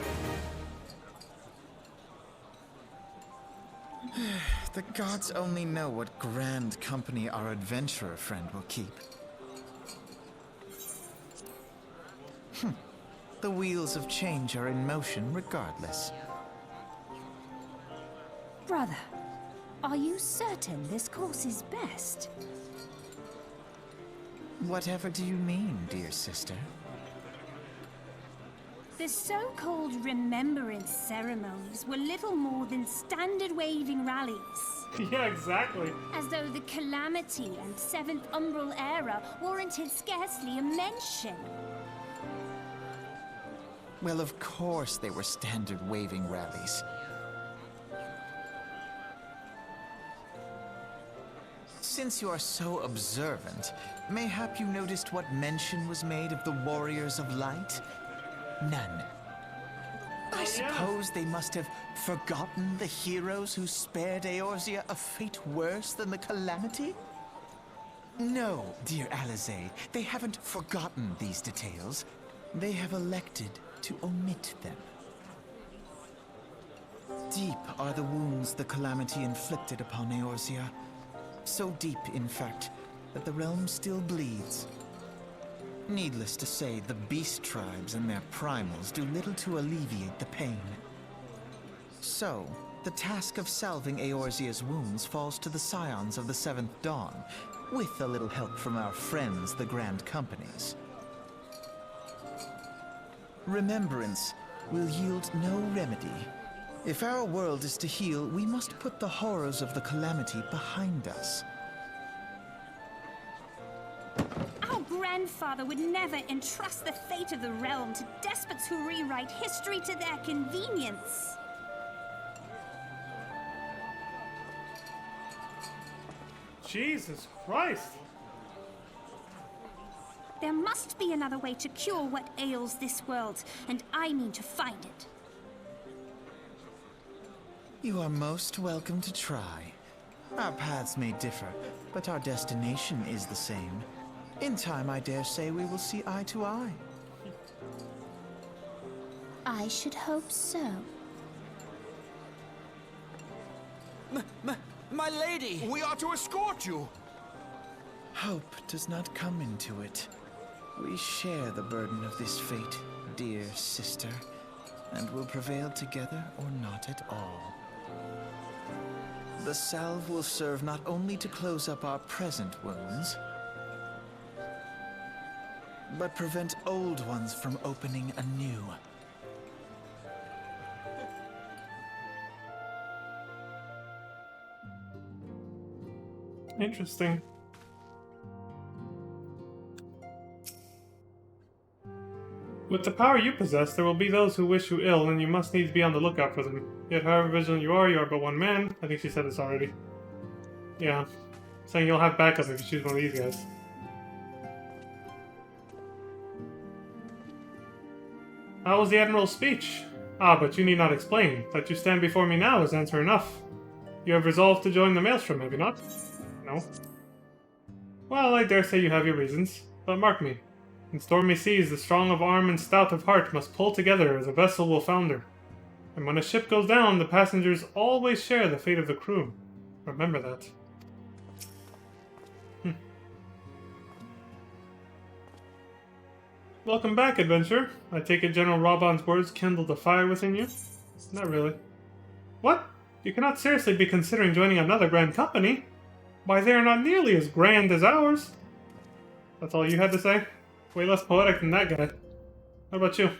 The gods only know what Grand Company our adventurer friend will keep. The wheels of change are in motion regardless. Brother, are you certain this course is best? Whatever do you mean, dear sister? The so-called remembrance ceremonies were little more than standard waving rallies. Yeah, exactly. As though the Calamity and Seventh Umbral Era warranted scarcely a mention. Well, of course they were standard waving rallies. Since you are so observant, mayhap you noticed what mention was made of the Warriors of Light? None. I suppose they must have forgotten the heroes who spared Eorzea a fate worse than the Calamity? No, dear Alizé, they haven't forgotten these details. They have elected to omit them. Deep are the wounds the Calamity inflicted upon Eorzea. So deep, in fact, that the realm still bleeds. Needless to say, the beast tribes and their primals do little to alleviate the pain. So, the task of salving Eorzea's wounds falls to the scions of the Seventh Dawn, with a little help from our friends, the Grand Companies. Remembrance will yield no remedy. If our world is to heal, we must put the horrors of the Calamity behind us. Our grandfather would never entrust the fate of the realm to despots who rewrite history to their convenience. Jesus Christ! There must be another way to cure what ails this world, and I mean to find it. You are most welcome to try. Our paths may differ, but our destination is the same. In time, I dare say we will see eye to eye. I should hope so. My lady! We are to escort you! Hope does not come into it. We share the burden of this fate, dear sister. and will prevail together or not at all. The salve will serve not only to close up our present wounds, but prevent old ones from opening anew. Interesting. With the power you possess, there will be those who wish you ill, and you must needs be on the lookout for them. Yet however vigilant you are but one man. I think she said this already. Yeah. Saying you'll have backup if you choose one of these guys. How was the Admiral's speech? Ah, but you need not explain. That you stand before me now is answer enough. You have resolved to join the Maelstrom, have you not? No. Well, I dare say you have your reasons. But mark me. In stormy seas, the strong of arm and stout of heart must pull together as a vessel will founder. And when a ship goes down, the passengers always share the fate of the crew. Remember that. Welcome back, adventurer. I take it General Raban's words kindled a fire within you? Not really. What? You cannot seriously be considering joining another grand company? Why, they are not nearly as grand as ours. That's all you had to say? Way less poetic than that guy. How about you?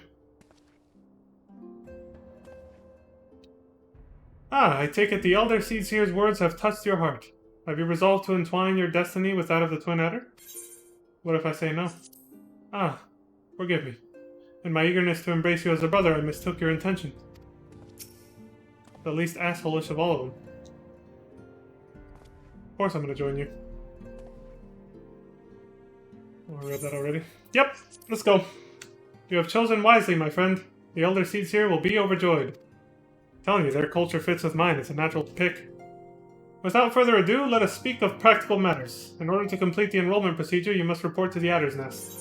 Ah, I take it the Elder Seedseer's words have touched your heart. Have you resolved to entwine your destiny with that of the Twin Adder? What if I say no? Ah, forgive me. In my eagerness to embrace you as a brother, I mistook your intention. The least asshole-ish of all of them. Of course I'm gonna join you. Oh, I read that already. Yep, let's go. You have chosen wisely, my friend. The Elder Seedseer will be overjoyed. I'm telling you, their culture fits with mine. It's a natural pick. Without further ado, let us speak of practical matters. In order to complete the enrollment procedure, you must report to the Adder's Nest.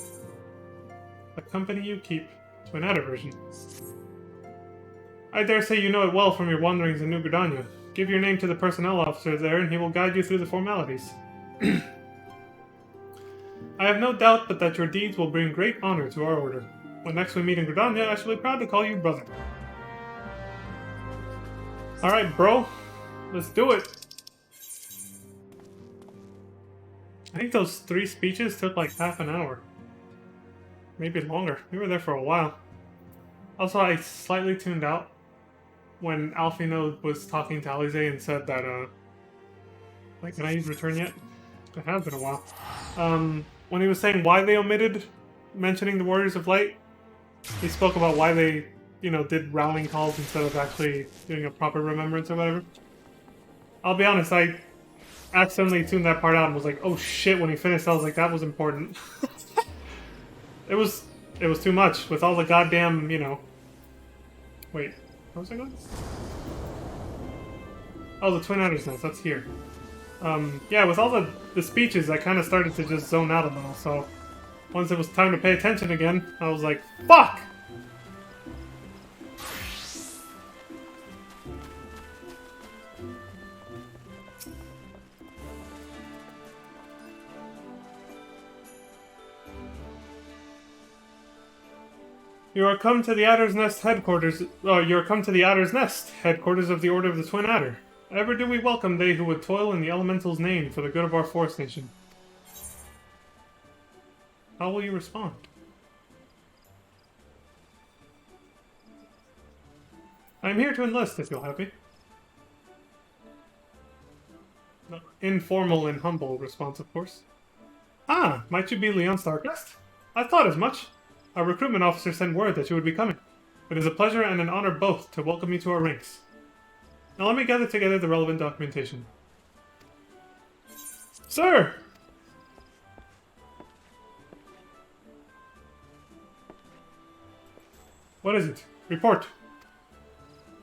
The company you keep. To an Adder version. I dare say you know it well from your wanderings in New Gridania. Give your name to the personnel officer there, and he will guide you through the formalities. I have no doubt but that your deeds will bring great honor to our order. When next we meet in Gridania, I shall be proud to call you brother. Alright, bro. Let's do it. I think those 3 speeches took like half an hour. Maybe longer. We were there for a while. Also, I slightly tuned out when Alfino was talking to Alize and said that, like, can I use return yet? It has been a while. When he was saying why they omitted mentioning the Warriors of Light, he spoke about why they, you know, did rallying calls instead of actually doing a proper remembrance or whatever. I'll be honest, I accidentally tuned that part out and was like, oh shit, when he finished, I was like, that was important. It was too much with all the goddamn, you know... Wait, where was I going? Oh, the Twin Adder's Nest, that's here. Yeah, with all the speeches, I kind of started to just zone out a little, so... Once it was time to pay attention again, I was like, fuck! You are come to the Adder's Nest headquarters. Oh, you are come to the Adder's Nest, headquarters of the Order of the Twin Adder. Ever do we welcome they who would toil in the Elemental's name for the good of our Forest Nation. How will you respond? I am here to enlist, if you'll have me. No, informal and humble response, of course. Ah, might you be Leon Starcrest? I thought as much. Our recruitment officer sent word that you would be coming. It is a pleasure and an honor both to welcome you to our ranks. Now let me gather together the relevant documentation. Sir! What is it? Report.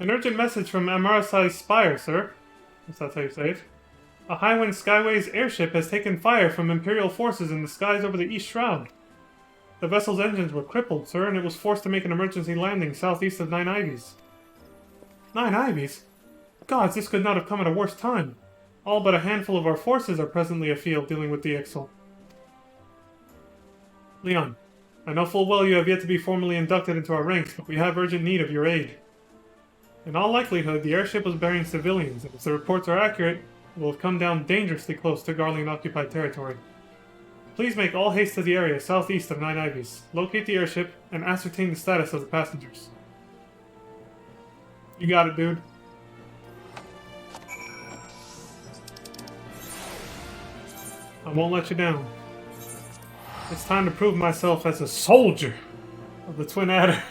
An urgent message from Amarasai's Spire, sir. If that's how you say it. A Highwind Skyways airship has taken fire from Imperial forces in the skies over the East Shroud. The vessel's engines were crippled, sir, and it was forced to make an emergency landing southeast of Nine Ivies. Nine Ivies? Gods, this could not have come at a worse time. All but a handful of our forces are presently afield dealing with the Ixal. Leon, I know full well you have yet to be formally inducted into our ranks, but we have urgent need of your aid. In all likelihood, the airship was bearing civilians, and if the reports are accurate, it will have come down dangerously close to Garlean-occupied territory. Please make all haste to the area southeast of Nine Ivies, locate the airship, and ascertain the status of the passengers. You got it, dude. I won't let you down. It's time to prove myself as a soldier of the Twin Adder.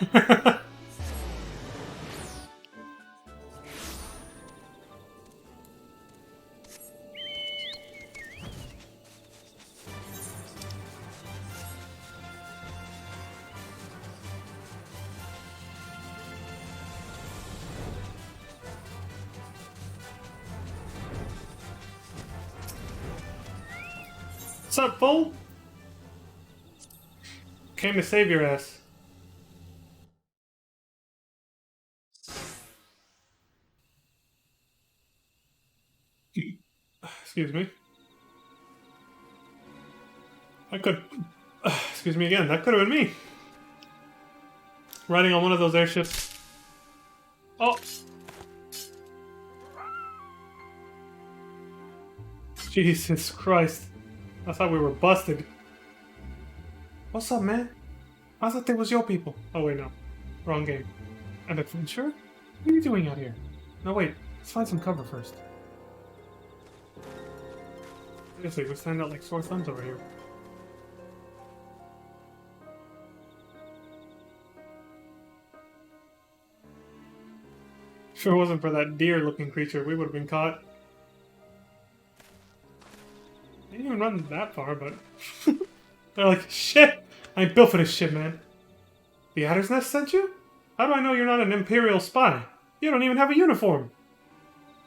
What's up, fool? Came to save your ass. Excuse me. I could... Excuse me again, that could have been me. Riding on one of those airships. Oh! Jesus Christ. I thought we were busted. What's up, man? I thought they was your people. Oh, wait, no. Wrong game. An adventurer? What are you doing out here? No, wait. Let's find some cover first. Seriously, we stand out like sore thumbs over here. If it wasn't for that deer-looking creature, we would have been caught. They didn't even run that far, but... They're like, shit! I ain't built for this shit, man. The Adder's Nest sent you? How do I know you're not an Imperial spy? You don't even have a uniform!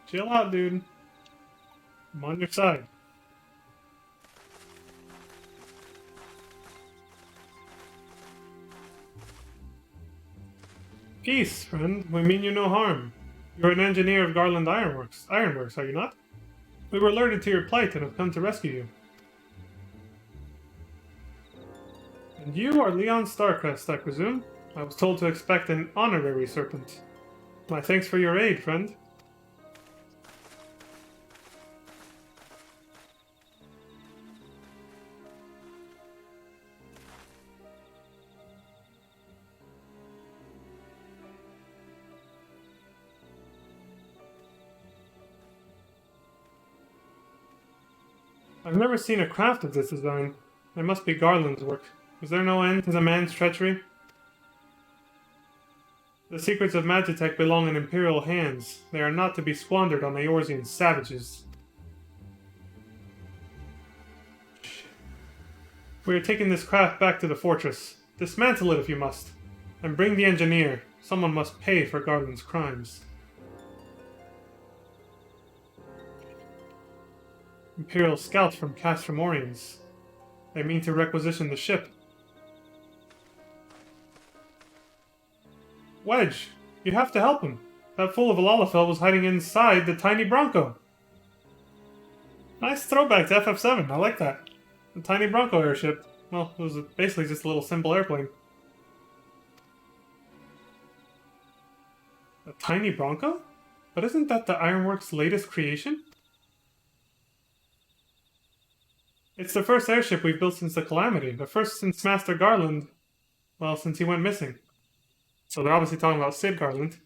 Chill out, dude. I'm on your side. Peace, friend. We mean you no harm. You're an engineer of Garland Ironworks, are you not? We were alerted to your plight and have come to rescue you. And you are Leon Starcrest, I presume? I was told to expect an honorary serpent. My thanks for your aid, friend. I've never seen a craft of this design. It must be Garland's work. Is there no end to the man's treachery? The secrets of Magitech belong in Imperial hands. They are not to be squandered on Eorzean savages. We are taking this craft back to the fortress. Dismantle it if you must. And bring the engineer. Someone must pay for Garland's crimes. Imperial scouts from Castramorians. They mean to requisition the ship. Wedge, you have to help him. That fool of a Lalafell was hiding inside the tiny Bronco. Nice throwback to FF7, I like that. The tiny Bronco airship. Well, it was basically just a little simple airplane. A tiny Bronco? But isn't that the Ironworks' latest creation? It's the first airship we've built since the Calamity. The first since Master Garland... Well, since he went missing. So they're obviously talking about Sid Garland.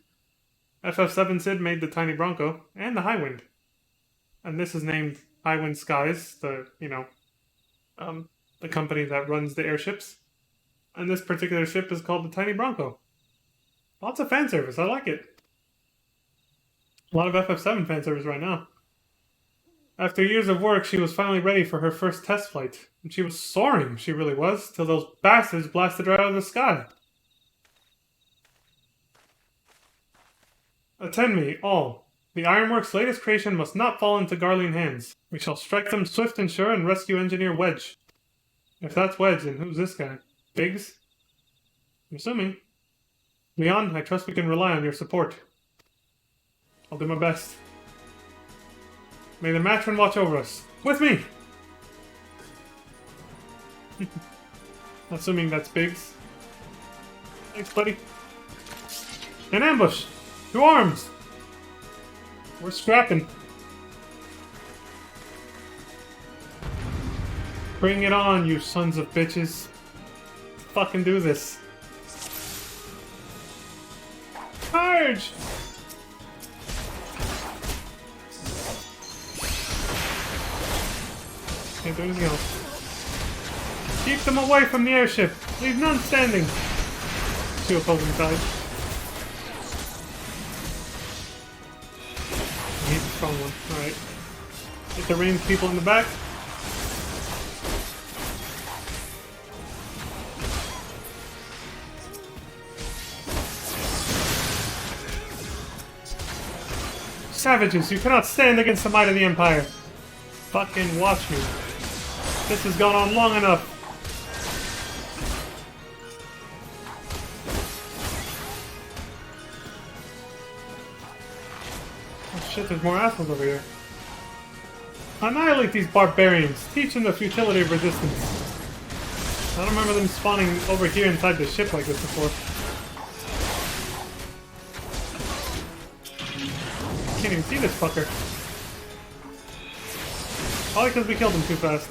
FF7 Sid made the Tiny Bronco, and the Highwind. And this is named Highwind Skies, the company that runs the airships. And this particular ship is called the Tiny Bronco. Lots of fan service, I like it. A lot of FF7 fan service right now. After years of work, she was finally ready for her first test flight. And she was soaring, she really was, till those bastards blasted her out of the sky. Attend me, all. The Ironworks' latest creation must not fall into Garlean hands. We shall strike them swift and sure and rescue Engineer Wedge. If that's Wedge, then who's this guy? Biggs? I'm assuming. Leon, I trust we can rely on your support. I'll do my best. May the matron watch over us. With me! Assuming that's Biggs. Thanks, buddy. An ambush! 2 arms! We're scrapping. Bring it on, you sons of bitches. Fucking do this. Charge! Can't do anything else. Keep them away from the airship. Leave none standing. 2 opposing sides. He's a strong one. Alright. Get the ranged people in the back. Savages, you cannot stand against the might of the Empire. Fucking watch me. This has gone on long enough. Oh shit, there's more assholes over here. Annihilate these barbarians. Teach them the futility of resistance. I don't remember them spawning over here inside the ship like this before. Can't even see this fucker. Probably because we killed him too fast.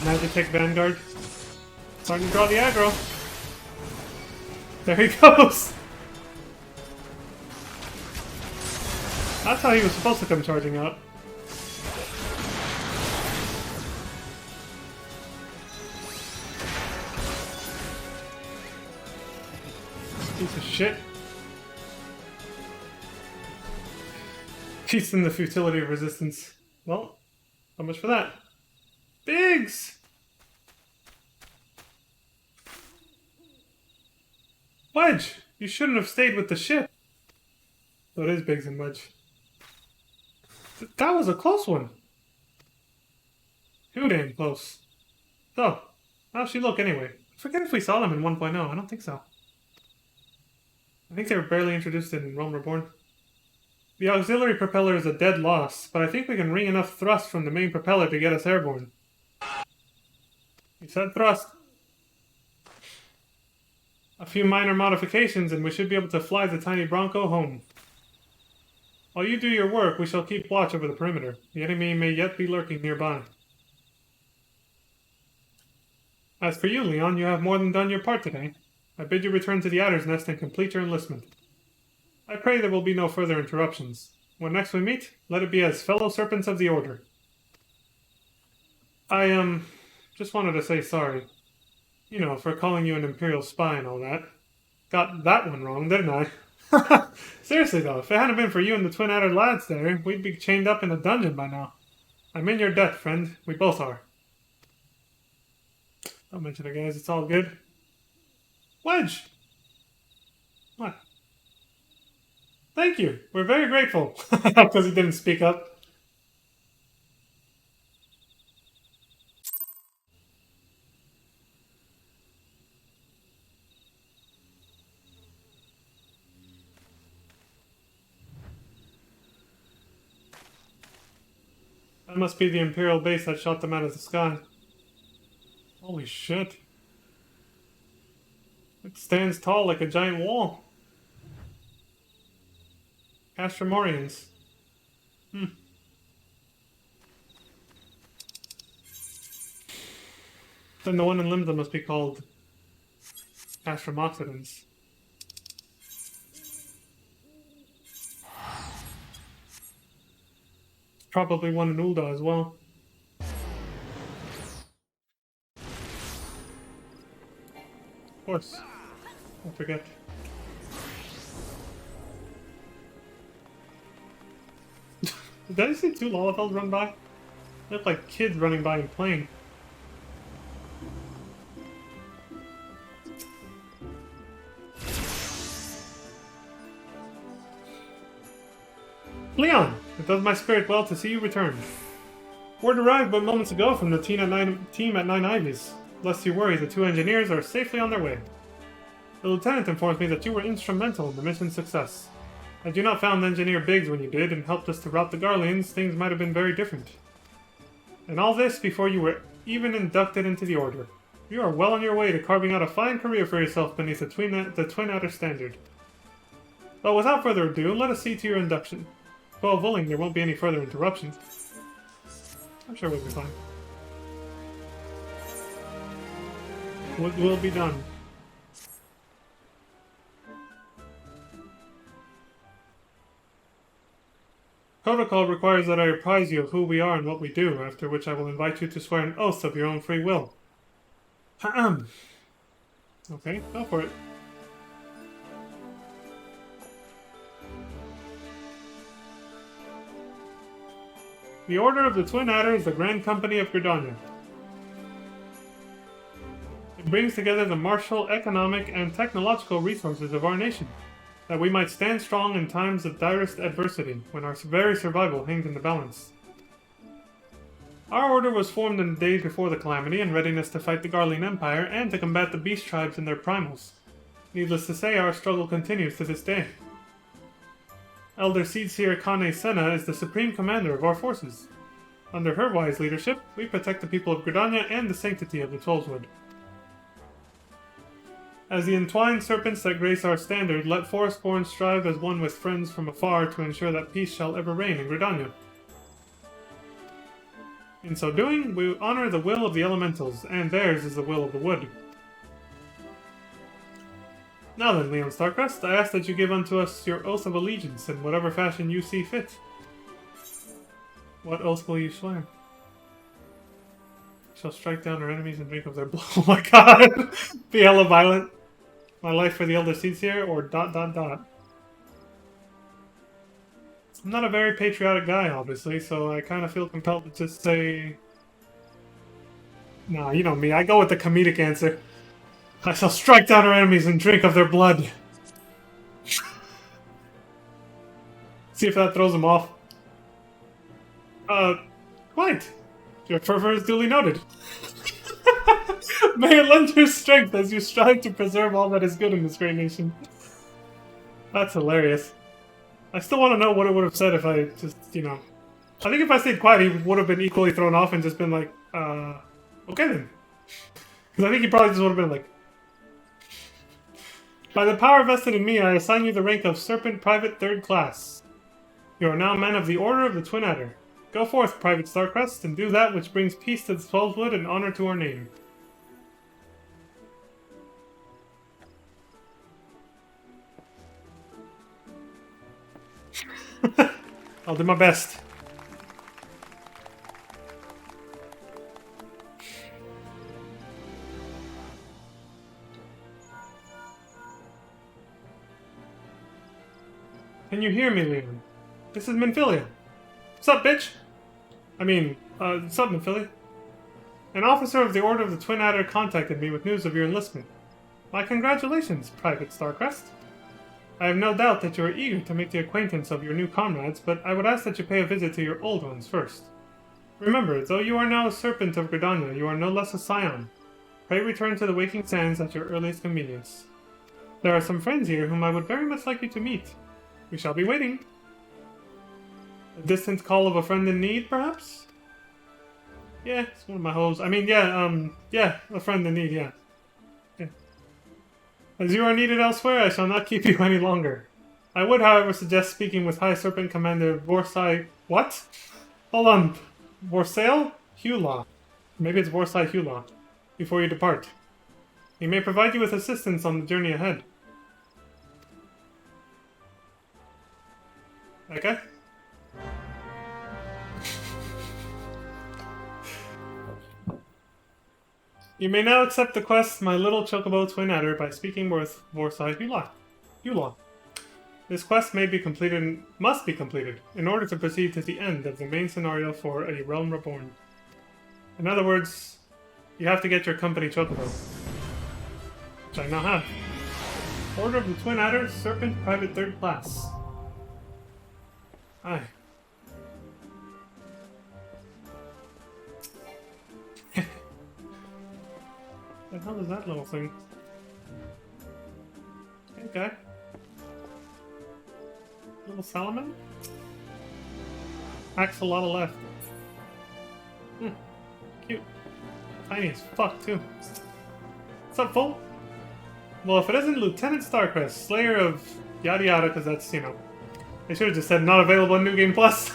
Magitek Vanguard. Starting to draw the aggro. There he goes! That's how he was supposed to come charging out. Piece of shit. Teach them the futility of resistance. Well, how much for that? Biggs! Wedge! You shouldn't have stayed with the ship. So it is Biggs and Wedge. That was a close one. Too damn close. So, how's she look anyway? I forget if we saw them in 1.0. I don't think so. I think they were barely introduced in Realm Reborn. The auxiliary propeller is a dead loss, but I think we can wring enough thrust from the main propeller to get us airborne. You said thrust. A few minor modifications and we should be able to fly the tiny Bronco home. While you do your work, we shall keep watch over the perimeter. The enemy may yet be lurking nearby. As for you, Leon, you have more than done your part today. I bid you return to the Adder's Nest and complete your enlistment. I pray there will be no further interruptions. When next we meet, let it be as fellow serpents of the Order. I, just wanted to say sorry. You know, for calling you an Imperial spy and all that. Got that one wrong, didn't I? Seriously though, if it hadn't been for you and the Twin Adder lads there, we'd be chained up in a dungeon by now. I'm in your debt, friend. We both are. Don't mention it, guys. It's all good. Wedge! What? Thank you. We're very grateful. Because he didn't speak up. That must be the Imperial base that shot them out of the sky. Holy shit. It stands tall like a giant wall. Astromorians. Then the one in Limsa must be called Astromoxidans. Probably one in Ulda as well. Of course. Don't forget. Did I see 2 Lalafels run by? They look like kids running by and playing. Leon! It does my spirit well to see you return. Word arrived but moments ago from the team at Nine Ivies. Lest you worry, the 2 engineers are safely on their way. The lieutenant informs me that you were instrumental in the mission's success. Had you not found Engineer Biggs when you did and helped us to rout the Garleans, things might have been very different. And all this before you were even inducted into the Order. You are well on your way to carving out a fine career for yourself beneath the Twin Adder standard. But without further ado, let us see to your induction. God willing, there won't be any further interruptions. I'm sure we'll be fine. What will be done? Protocol requires that I apprise you of who we are and what we do, after which I will invite you to swear an oath of your own free will. Ahem. Okay, go for it. The Order of the Twin Adder is the Grand Company of Gridania. It brings together the martial, economic, and technological resources of our nation, that we might stand strong in times of direst adversity, when our very survival hangs in the balance. Our order was formed in the days before the Calamity in readiness to fight the Garlean Empire and to combat the beast tribes and their primals. Needless to say, our struggle continues to this day. Elder Seedseer Kane Senna is the supreme commander of our forces. Under her wise leadership, we protect the people of Gridania and the sanctity of the Twelveswood. As the entwined serpents that grace our standard, let Forestborn strive as one with friends from afar to ensure that peace shall ever reign in Gridania. In so doing, we honor the will of the elementals, and theirs is the will of the wood. Now then, Leon Starcrest, I ask that you give unto us your oath of allegiance in whatever fashion you see fit. What oath will you swear? Shall strike down our enemies and drink of their blood. Oh my god! Be hella violent. My life for the Elder Seedseer, or ... I'm not a very patriotic guy, obviously, so I kind of feel compelled to just say... Nah, you know me, I go with the comedic answer. I shall strike down our enemies and drink of their blood. See if that throws them off. Quite. Your fervor is duly noted. May it lend your strength as you strive to preserve all that is good in this great nation. That's hilarious. I still want to know what it would have said if I just, you know... I think if I stayed quiet, he would have been equally thrown off and just been like, okay then. Because I think he probably just would have been like... By the power vested in me, I assign you the rank of Serpent Private 3rd Class. You are now men of the Order of the Twin Adder. Go forth, Private Starcrest, and do that which brings peace to the Twelveswood and honor to our name. I'll do my best. Can you hear me, Leon? This is Minfilia. What's up, bitch? What's up, Minfilia? An officer of the Order of the Twin Adder contacted me with news of your enlistment. My congratulations, Private Starcrest. I have no doubt that you are eager to make the acquaintance of your new comrades, but I would ask that you pay a visit to your old ones first. Remember, though you are now a serpent of Gridania, you are no less a scion. Pray return to the Waking Sands at your earliest convenience. There are some friends here whom I would very much like you to meet. We shall be waiting. A distant call of a friend in need, perhaps? Yeah, it's one of my hoes. Yeah, a friend in need, yeah. As you are needed elsewhere, I shall not keep you any longer. I would, however, suggest speaking with High Serpent Commander Vorsai... What? Hold on. Vorsail Hulaw. Maybe it's Vorsai Hulaw. Before you depart. He may provide you with assistance on the journey ahead. Okay? You may now accept the quest, My Little Chocobo Twin Adder, by speaking with Vorsai Hulaw. This quest must be completed in order to proceed to the end of the main scenario for A Realm Reborn. In other words, you have to get your company Chocobo, which I now have. Order of the Twin Adder, Serpent Private 3rd Class. Aye. What the hell is that little thing? Okay. Little salamander? Axolotl left. Cute. Tiny as fuck, too. What's up, fool? Well, if it isn't Lieutenant Starcrest, Slayer of yada yada, because that's, you know... They should have just said not available in New Game Plus.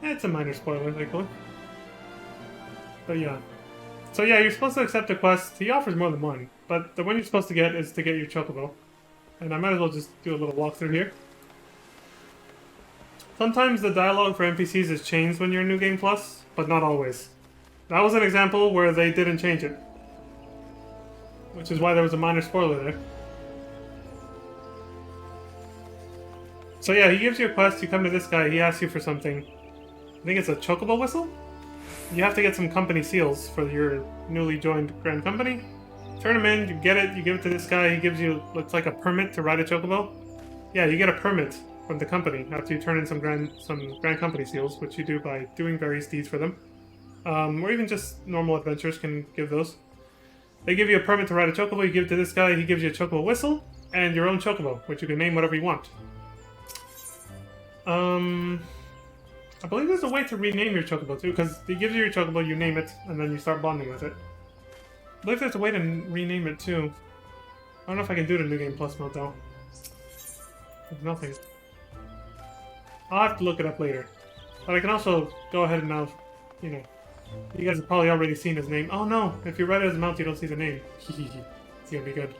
It's a minor spoiler, thankfully. But yeah. So yeah, you're supposed to accept a quest. He offers more than one, but the one you're supposed to get is to get your chocobo. And I might as well just do a little walkthrough here. Sometimes the dialogue for NPCs is changed when you're in New Game Plus, but not always. That was an example where they didn't change it. Which is why there was a minor spoiler there. So yeah, he gives you a quest, you come to this guy, he asks you for something. I think it's a chocobo whistle? You have to get some company seals for your newly joined Grand Company. Turn them in, you get it, you give it to this guy, he gives you, looks like a permit to ride a chocobo. Yeah, you get a permit from the company after you turn in some Grand Company seals, which you do by doing various deeds for them. Or even just normal adventurers can give those. They give you a permit to ride a chocobo, you give it to this guy, he gives you a chocobo whistle, and your own chocobo, which you can name whatever you want. I believe there's a way to rename your chocobo too, because he gives you your chocobo, you name it, and then you start bonding with it. I believe there's a way to rename it too. I don't know if I can do it in New Game Plus mode though. There's nothing. I'll have to look it up later. But I can also go ahead and now, you know, you guys have probably already seen his name. Oh no, if you read it as a mount, you don't see the name. It's gonna be good.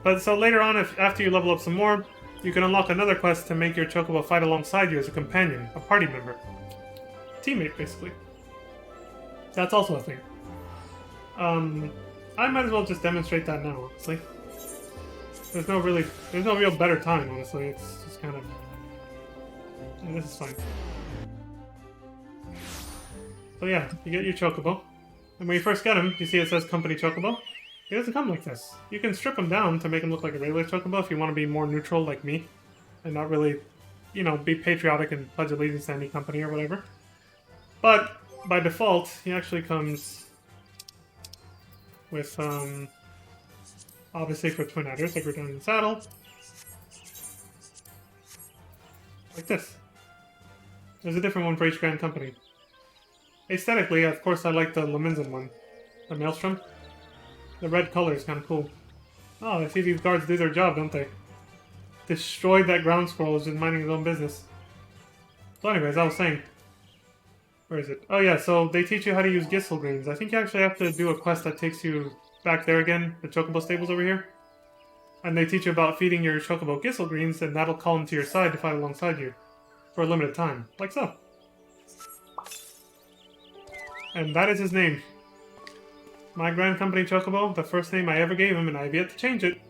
But so later on, after you level up some more, you can unlock another quest to make your chocobo fight alongside you as a companion, a party member. Teammate, basically. That's also a thing. I might as well just demonstrate that now, honestly. There's no real better time, honestly. It's just kind of... Yeah, this is fine. So yeah, you get your chocobo. And when you first get him, you see it says Company Chocobo. He doesn't come like this. You can strip him down to make him look like a regular chocobo if you want to be more neutral like me. And not really, you know, be patriotic and pledge allegiance to any company or whatever. But, by default, he actually comes with, obviously for twin adders, like we're down in the saddle. Like this. There's a different one for each Grand Company. Aesthetically, of course, I like the Leminzen one. The Maelstrom. The red color is kind of cool. Oh, I see these guards do their job, don't they? Destroyed that ground squirrel who's just minding his own business. So anyways, I was saying... Where is it? Oh yeah, so they teach you how to use Gissel Greens. I think you actually have to do a quest that takes you back there again, the Chocobo Stables over here. And they teach you about feeding your Chocobo Gissel Greens, and that'll call them to your side to fight alongside you. For a limited time. Like so. And that is his name. My Grand Company Chocobo, the first name I ever gave him, and I have yet to change it.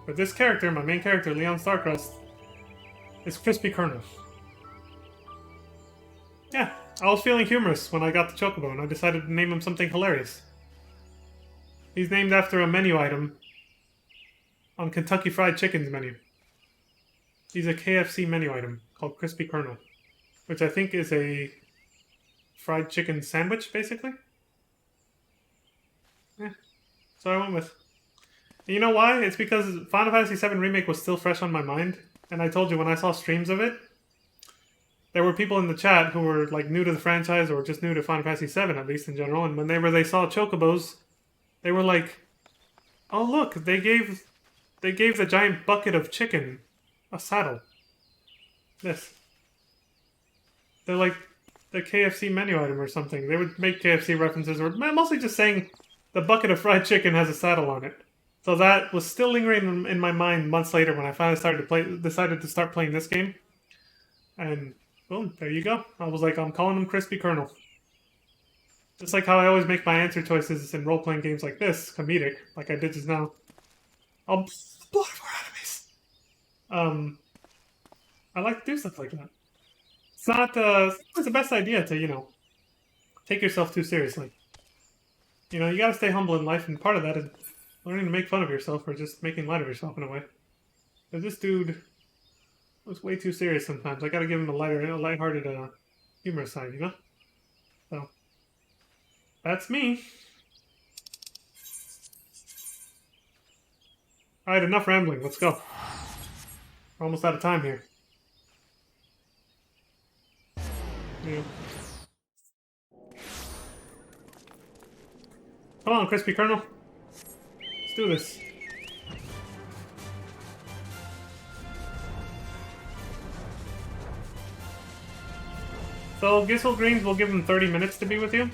But this character, my main character, Leon Starcrest, is Crispy Colonel. Yeah, I was feeling humorous when I got the Chocobo, and I decided to name him something hilarious. He's named after a menu item on Kentucky Fried Chicken's menu. He's a KFC menu item called Crispy Colonel, which I think is a fried chicken sandwich, basically. Yeah, so I went with. And you know why? It's because Final Fantasy VII Remake was still fresh on my mind, and I told you when I saw streams of it, there were people in the chat who were like new to the franchise or just new to Final Fantasy VII, at least in general, and when they saw Chocobos, they were like, "Oh look, they gave the giant bucket of chicken a saddle." This. They're like the KFC menu item or something. They would make KFC references, or mostly just saying the bucket of fried chicken has a saddle on it. So that was still lingering in my mind months later when I finally decided to start playing this game. And boom, there you go. I was like, I'm calling him Crispy Colonel. Just like how I always make my answer choices in role-playing games like this, comedic, like I did just now. I'll blood for enemies. I like to do stuff like that. It's not it's the best idea to, you know, take yourself too seriously. You know, you gotta stay humble in life, and part of that is learning to make fun of yourself or just making light of yourself in a way. But this dude was way too serious sometimes. I gotta give him a lighthearted, humorous side, you know? So, that's me. Alright, enough rambling. Let's go. We're almost out of time here. Yeah. Come on, Crispy Colonel. Let's do this. So, Gissel Greens will give them 30 minutes to be with you.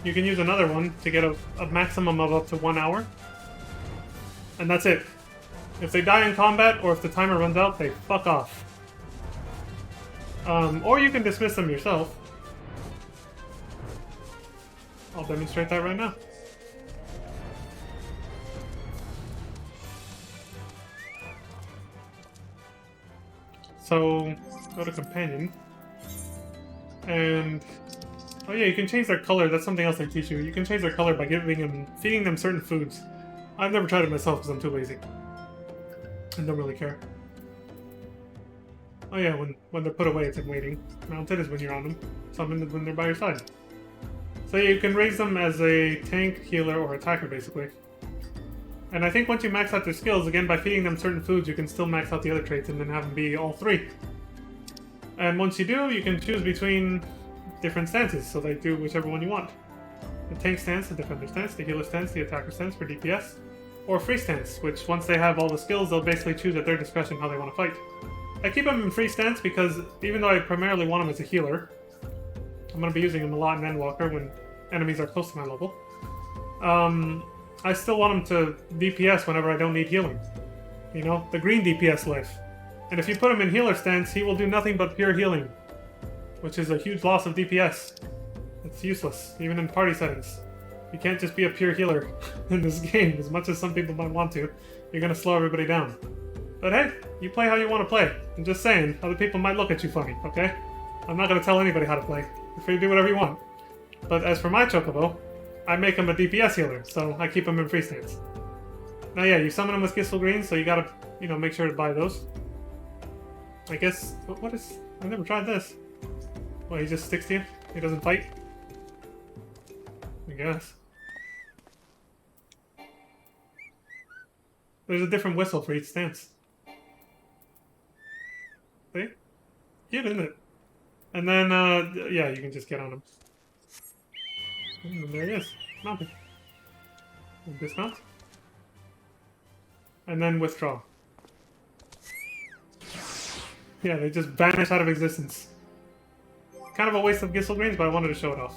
You can use another one to get a maximum of up to 1 hour. And that's it. If they die in combat, or if the timer runs out, they fuck off. Or you can dismiss them yourself. I'll demonstrate that right now. So, go to Companion. And... oh yeah, you can change their color. That's something else they teach you. You can change their color by feeding them certain foods. I've never tried it myself because I'm too lazy. I don't really care. Oh yeah, when they're put away, it's in waiting. Mounted is when you're on them. Summoned is when they're by your side. So yeah, you can raise them as a tank, healer, or attacker, basically. And I think once you max out their skills, again, by feeding them certain foods, you can still max out the other traits and then have them be all three. And once you do, you can choose between different stances, so they do whichever one you want. The tank stance, the defender stance, the healer stance, the attacker stance for DPS, or free stance, which once they have all the skills, they'll basically choose at their discretion how they want to fight. I keep them in free stance because even though I primarily want them as a healer, I'm going to be using them a lot in Endwalker when enemies are close to my level. I still want them to DPS whenever I don't need healing. You know, the green DPS life. And if you put him in healer stance, he will do nothing but pure healing, which is a huge loss of DPS. It's useless, even in party settings. You can't just be a pure healer in this game, as much as some people might want to. You're gonna slow everybody down. But hey, you play how you want to play. I'm just saying, other people might look at you funny, okay? I'm not gonna tell anybody how to play. You're free to do whatever you want. But as for my Chocobo, I make him a DPS healer, so I keep him in free stance. Now yeah, you summon him with Gissel Greens, so you gotta, you know, make sure to buy those. I guess, what is... I've never tried this. Well, he just sticks to you? He doesn't fight? I guess. There's a different whistle for each stance. See? Cute, isn't it? And then, yeah, you can just get on him. And there he is. Mounted. And dismount. And then withdraw. Yeah, they just vanish out of existence. Kind of a waste of Gissel Greens, but I wanted to show it off.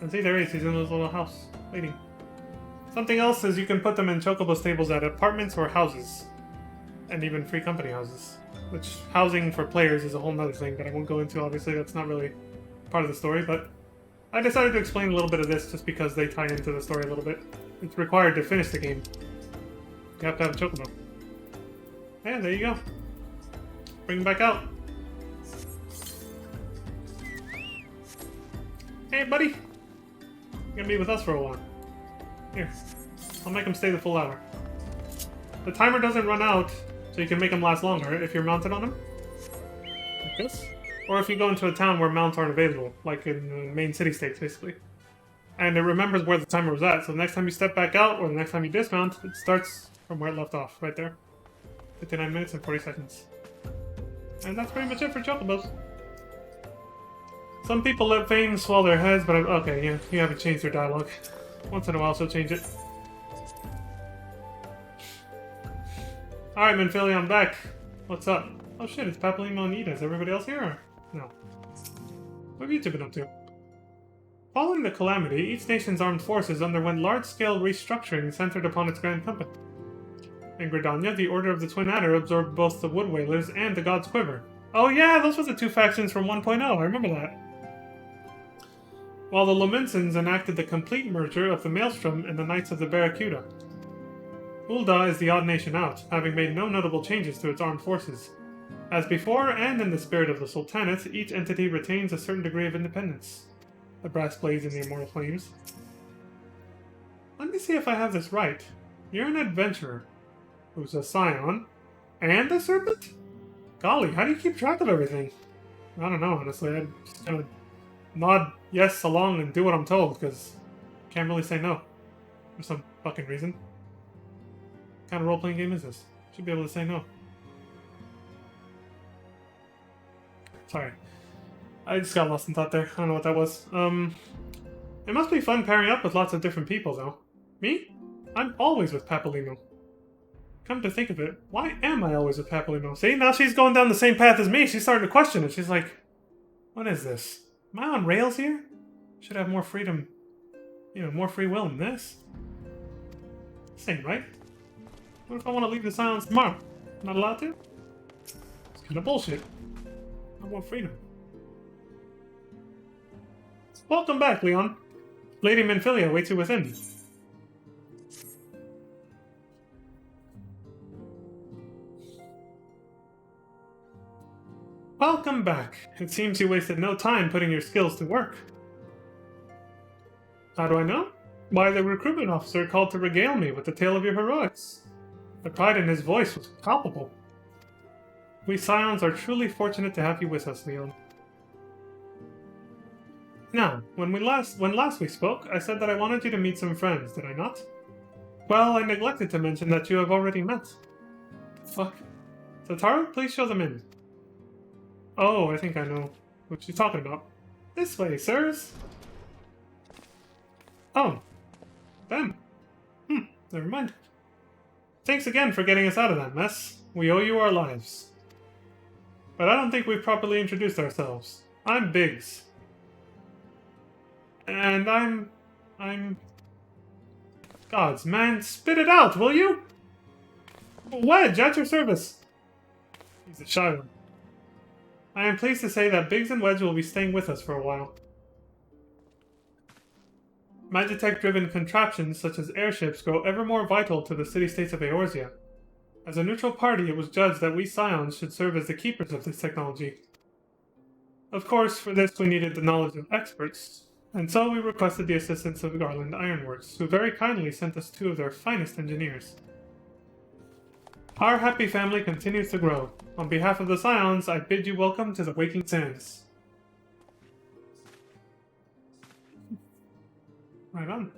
And see, there he is. He's in his little house, waiting. Something else is you can put them in Chocobo stables at apartments or houses. And even free company houses. Which, housing for players is a whole nother thing that I won't go into, obviously. That's not really part of the story, but... I decided to explain a little bit of this just because they tie into the story a little bit. It's required to finish the game. You have to have a Chocobo. Yeah, there you go. Bring him back out. Hey, buddy! You're gonna be with us for a while. Here. I'll make him stay the full hour. The timer doesn't run out, so you can make him last longer if you're mounted on him. Like this. Or if you go into a town where mounts aren't available, like in the main city-states, basically. And it remembers where the timer was at, so the next time you step back out, or the next time you dismount, it starts from where it left off, right there. 59 minutes and 40 seconds. And that's pretty much it for Chocobos. Some people let fame swell their heads, but okay, yeah, you haven't changed their dialogue. Once in a while, she'll change it. Alright, Menphilly, I'm back. What's up? Oh shit, it's Papalimo and Ida. Is everybody else here, or? No. What have you two been up to? Following the Calamity, each nation's armed forces underwent large-scale restructuring centered upon its Grand Company. In Gridania, the Order of the Twin Adder absorbed both the Wood Whalers and the God's Quiver. Oh yeah, those were the two factions from 1.0, I remember that. While the Lominsons enacted the complete merger of the Maelstrom and the Knights of the Barracuda. Ul'dah is the odd nation out, having made no notable changes to its armed forces. As before, and in the spirit of the Sultanate, each entity retains a certain degree of independence. The brass blades in the Immortal Flames. Let me see if I have this right. You're an adventurer, who's a scion, and a serpent? Golly, how do you keep track of everything? I don't know, honestly. I just kind of nod yes along and do what I'm told, because I can't really say no. For some fucking reason. What kind of role-playing game is this? Should be able to say no. Sorry. I just got lost in thought there. I don't know what that was. It must be fun pairing up with lots of different people, though. Me? I'm always with Papolino. Come to think of it, why am I always with Papolino? See, now she's going down the same path as me. She's starting to question it. She's like, what is this? Am I on rails here? Should have more freedom, more free will than this. This ain't right. What if I want to leave the silence tomorrow? Not allowed to? It's kind of bullshit. I want freedom. Welcome back, Leon. Lady Menphilia waits you within. Welcome back. It seems you wasted no time putting your skills to work. How do I know? Why, the recruitment officer called to regale me with the tale of your heroics. The pride in his voice was palpable. We Scions are truly fortunate to have you with us, Leon. Now, when last we spoke, I said that I wanted you to meet some friends, did I not? Well, I neglected to mention that you have already met. Fuck. So Taro, please show them in. Oh, I think I know what she's talking about. This way, sirs. Oh. Them. Never mind. Thanks again for getting us out of that mess. We owe you our lives. But I don't think we've properly introduced ourselves. I'm Biggs. And I'm... Gods, man, spit it out, will you? Wedge, at your service. He's a shy one. I am pleased to say that Biggs and Wedge will be staying with us for a while. Magitech-driven contraptions such as airships grow ever more vital to the city-states of Eorzea. As a neutral party, it was judged that we Scions should serve as the keepers of this technology. Of course, for this we needed the knowledge of experts, and so we requested the assistance of Garland Ironworks, who very kindly sent us 2 of their finest engineers. Our happy family continues to grow. On behalf of the Scions, I bid you welcome to the Waking Sands. Right on.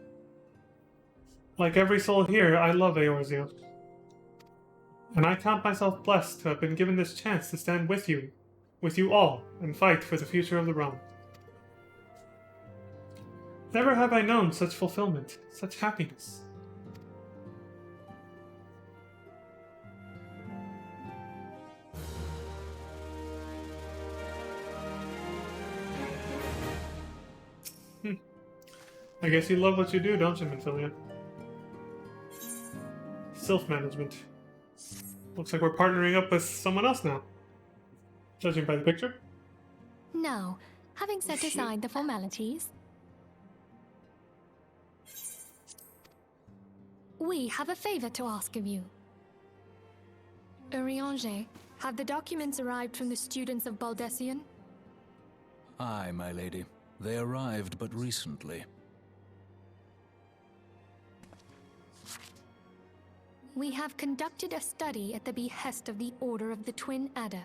Like every soul here, I love Eorzea. And I count myself blessed to have been given this chance to stand with you all, and fight for the future of the realm. Never have I known such fulfillment, such happiness. I guess you love what you do, don't you, Menphilia? Sylph management. Looks like we're partnering up with someone else now. Judging by the picture. Now, having set aside the formalities, we have a favor to ask of you. Urianger, have the documents arrived from the students of Baldessian? Aye, my lady. They arrived but recently. We have conducted a study at the behest of the Order of the Twin Adder.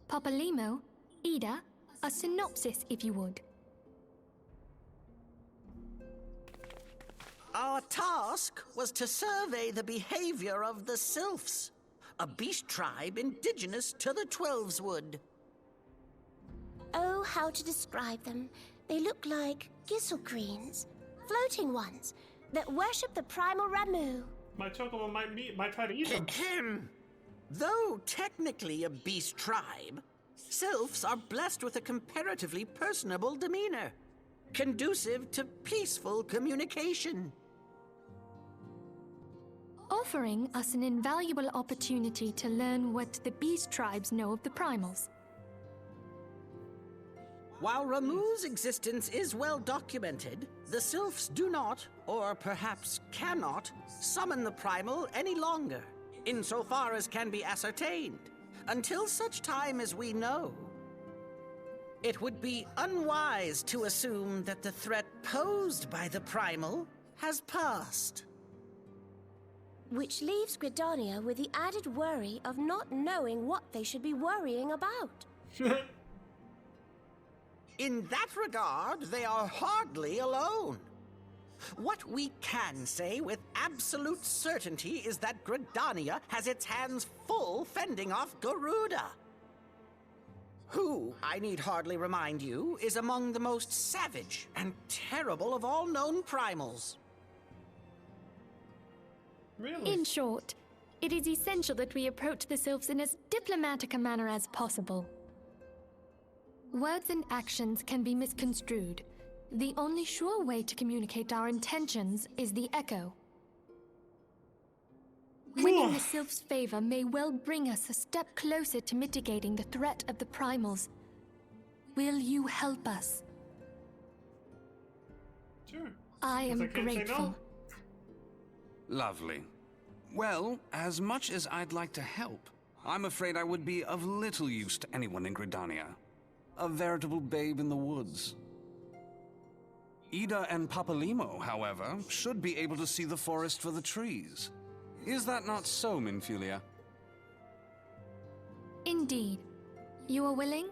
Papalymo, Ida, a synopsis if you would. Our task was to survey the behavior of the Sylphs, a beast tribe indigenous to the Twelveswood. Oh, how to describe them. They look like gisselgreens, floating ones, that worship the primal Ramu. My chocobo might try to eat them. Though technically a beast tribe, Sylphs are blessed with a comparatively personable demeanor, conducive to peaceful communication. Offering us an invaluable opportunity to learn what the beast tribes know of the primals. While Ramu's existence is well documented, the Sylphs do not, or perhaps cannot, summon the primal any longer, insofar as can be ascertained, until such time as we know. It would be unwise to assume that the threat posed by the primal has passed. Which leaves Gridania with the added worry of not knowing what they should be worrying about. In that regard, they are hardly alone. What we can say with absolute certainty is that Gridania has its hands full fending off Garuda. who, I need hardly remind you, is among the most savage and terrible of all known primals. Really? In short, it is essential that we approach the sylphs in as diplomatic a manner as possible. Words and actions can be misconstrued. The only sure way to communicate our intentions is the echo. Winning the sylphs' favor may well bring us a step closer to mitigating the threat of the primals. Will you help us? Sure. I am can't say grateful. no. Lovely. Well, as much as I'd like to help, I'm afraid I would be of little use to anyone in Gridania. A veritable babe in the woods. Ida and Papalimo, however, should be able to see the forest for the trees. Is that not so, Minfilia? Indeed. You are willing?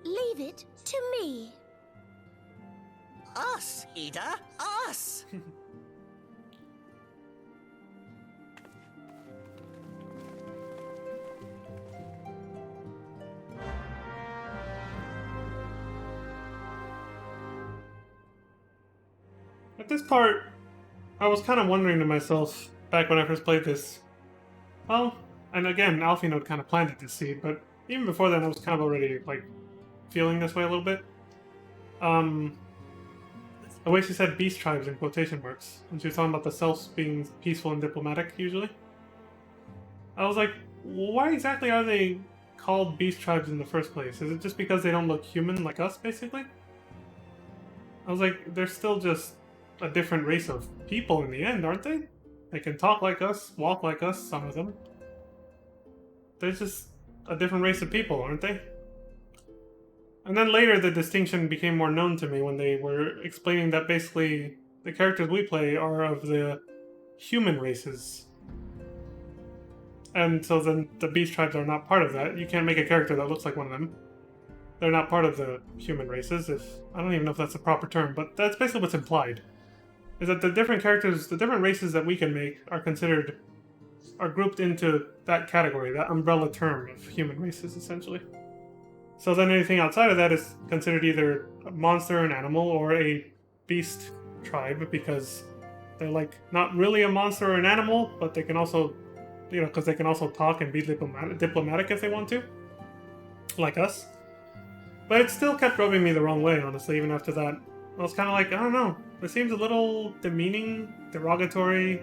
Leave it to me. Us, Ida, us! At this part, I was kind of wondering to myself, back when I first played this, well, and again, Alfino kind of planted this seed, but even before then I was kind of already, like, feeling this way a little bit. The way she said beast tribes in quotation marks, when she was talking about the selves being peaceful and diplomatic, usually. I was like, why exactly are they called beast tribes in the first place? Is it just because they don't look human like us, basically? I was like, they're still just a different race of people in the end, aren't they? They can talk like us, walk like us, some of them. They're just a different race of people, aren't they? And then later the distinction became more known to me when they were explaining that basically the characters we play are of the human races. And so then the beast tribes are not part of that. You can't make a character that looks like one of them. They're not part of the human races, I don't even know if that's the proper term, but that's basically what's implied. Is that the different characters, the different races that we can make are grouped into that category, that umbrella term of human races, essentially. So then anything outside of that is considered either a monster, an animal, or a beast tribe, because they're like not really a monster or an animal, but they can also, because they can also talk and be diplomatic if they want to, like us. But it still kept rubbing me the wrong way, honestly, even after that. I was kind of like, I don't know, it seems a little demeaning, derogatory,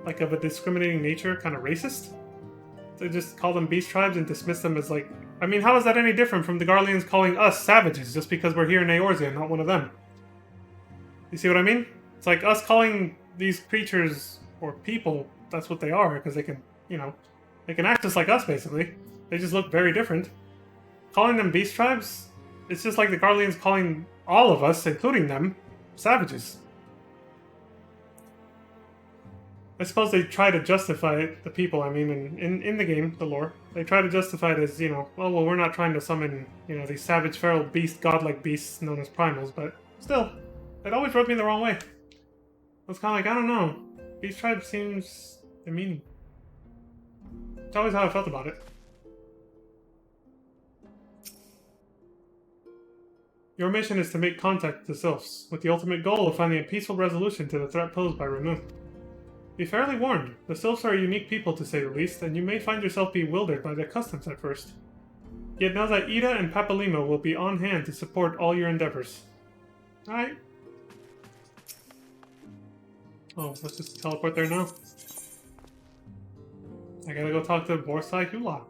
like of a discriminating nature, kind of racist. To just call them beast tribes and dismiss them as like, I mean, how is that any different from the Garleans calling us savages just because we're here in Eorzea, not one of them? You see what I mean? It's like us calling these creatures, or people, that's what they are, because they can, they can act just like us, basically. They just look very different. Calling them beast tribes, it's just like the Garleans calling all of us, including them, savages. I suppose they try to justify it, the people, I mean, in the game, the lore. They try to justify it as, well, we're not trying to summon, these savage, feral beast, godlike beasts known as primals, but still, it always rubbed me the wrong way. I was kind of like, I don't know. Beast tribe seems demeaning. It's always how I felt about it. Your mission is to make contact with the Sylphs, with the ultimate goal of finding a peaceful resolution to the threat posed by Ramuh. Be fairly warned, the Sylphs are a unique people to say the least, and you may find yourself bewildered by their customs at first. Yet know that Ida and Papalimo will be on hand to support all your endeavors. Alright. Oh, let's just teleport there now. I gotta go talk to Borsai Hula.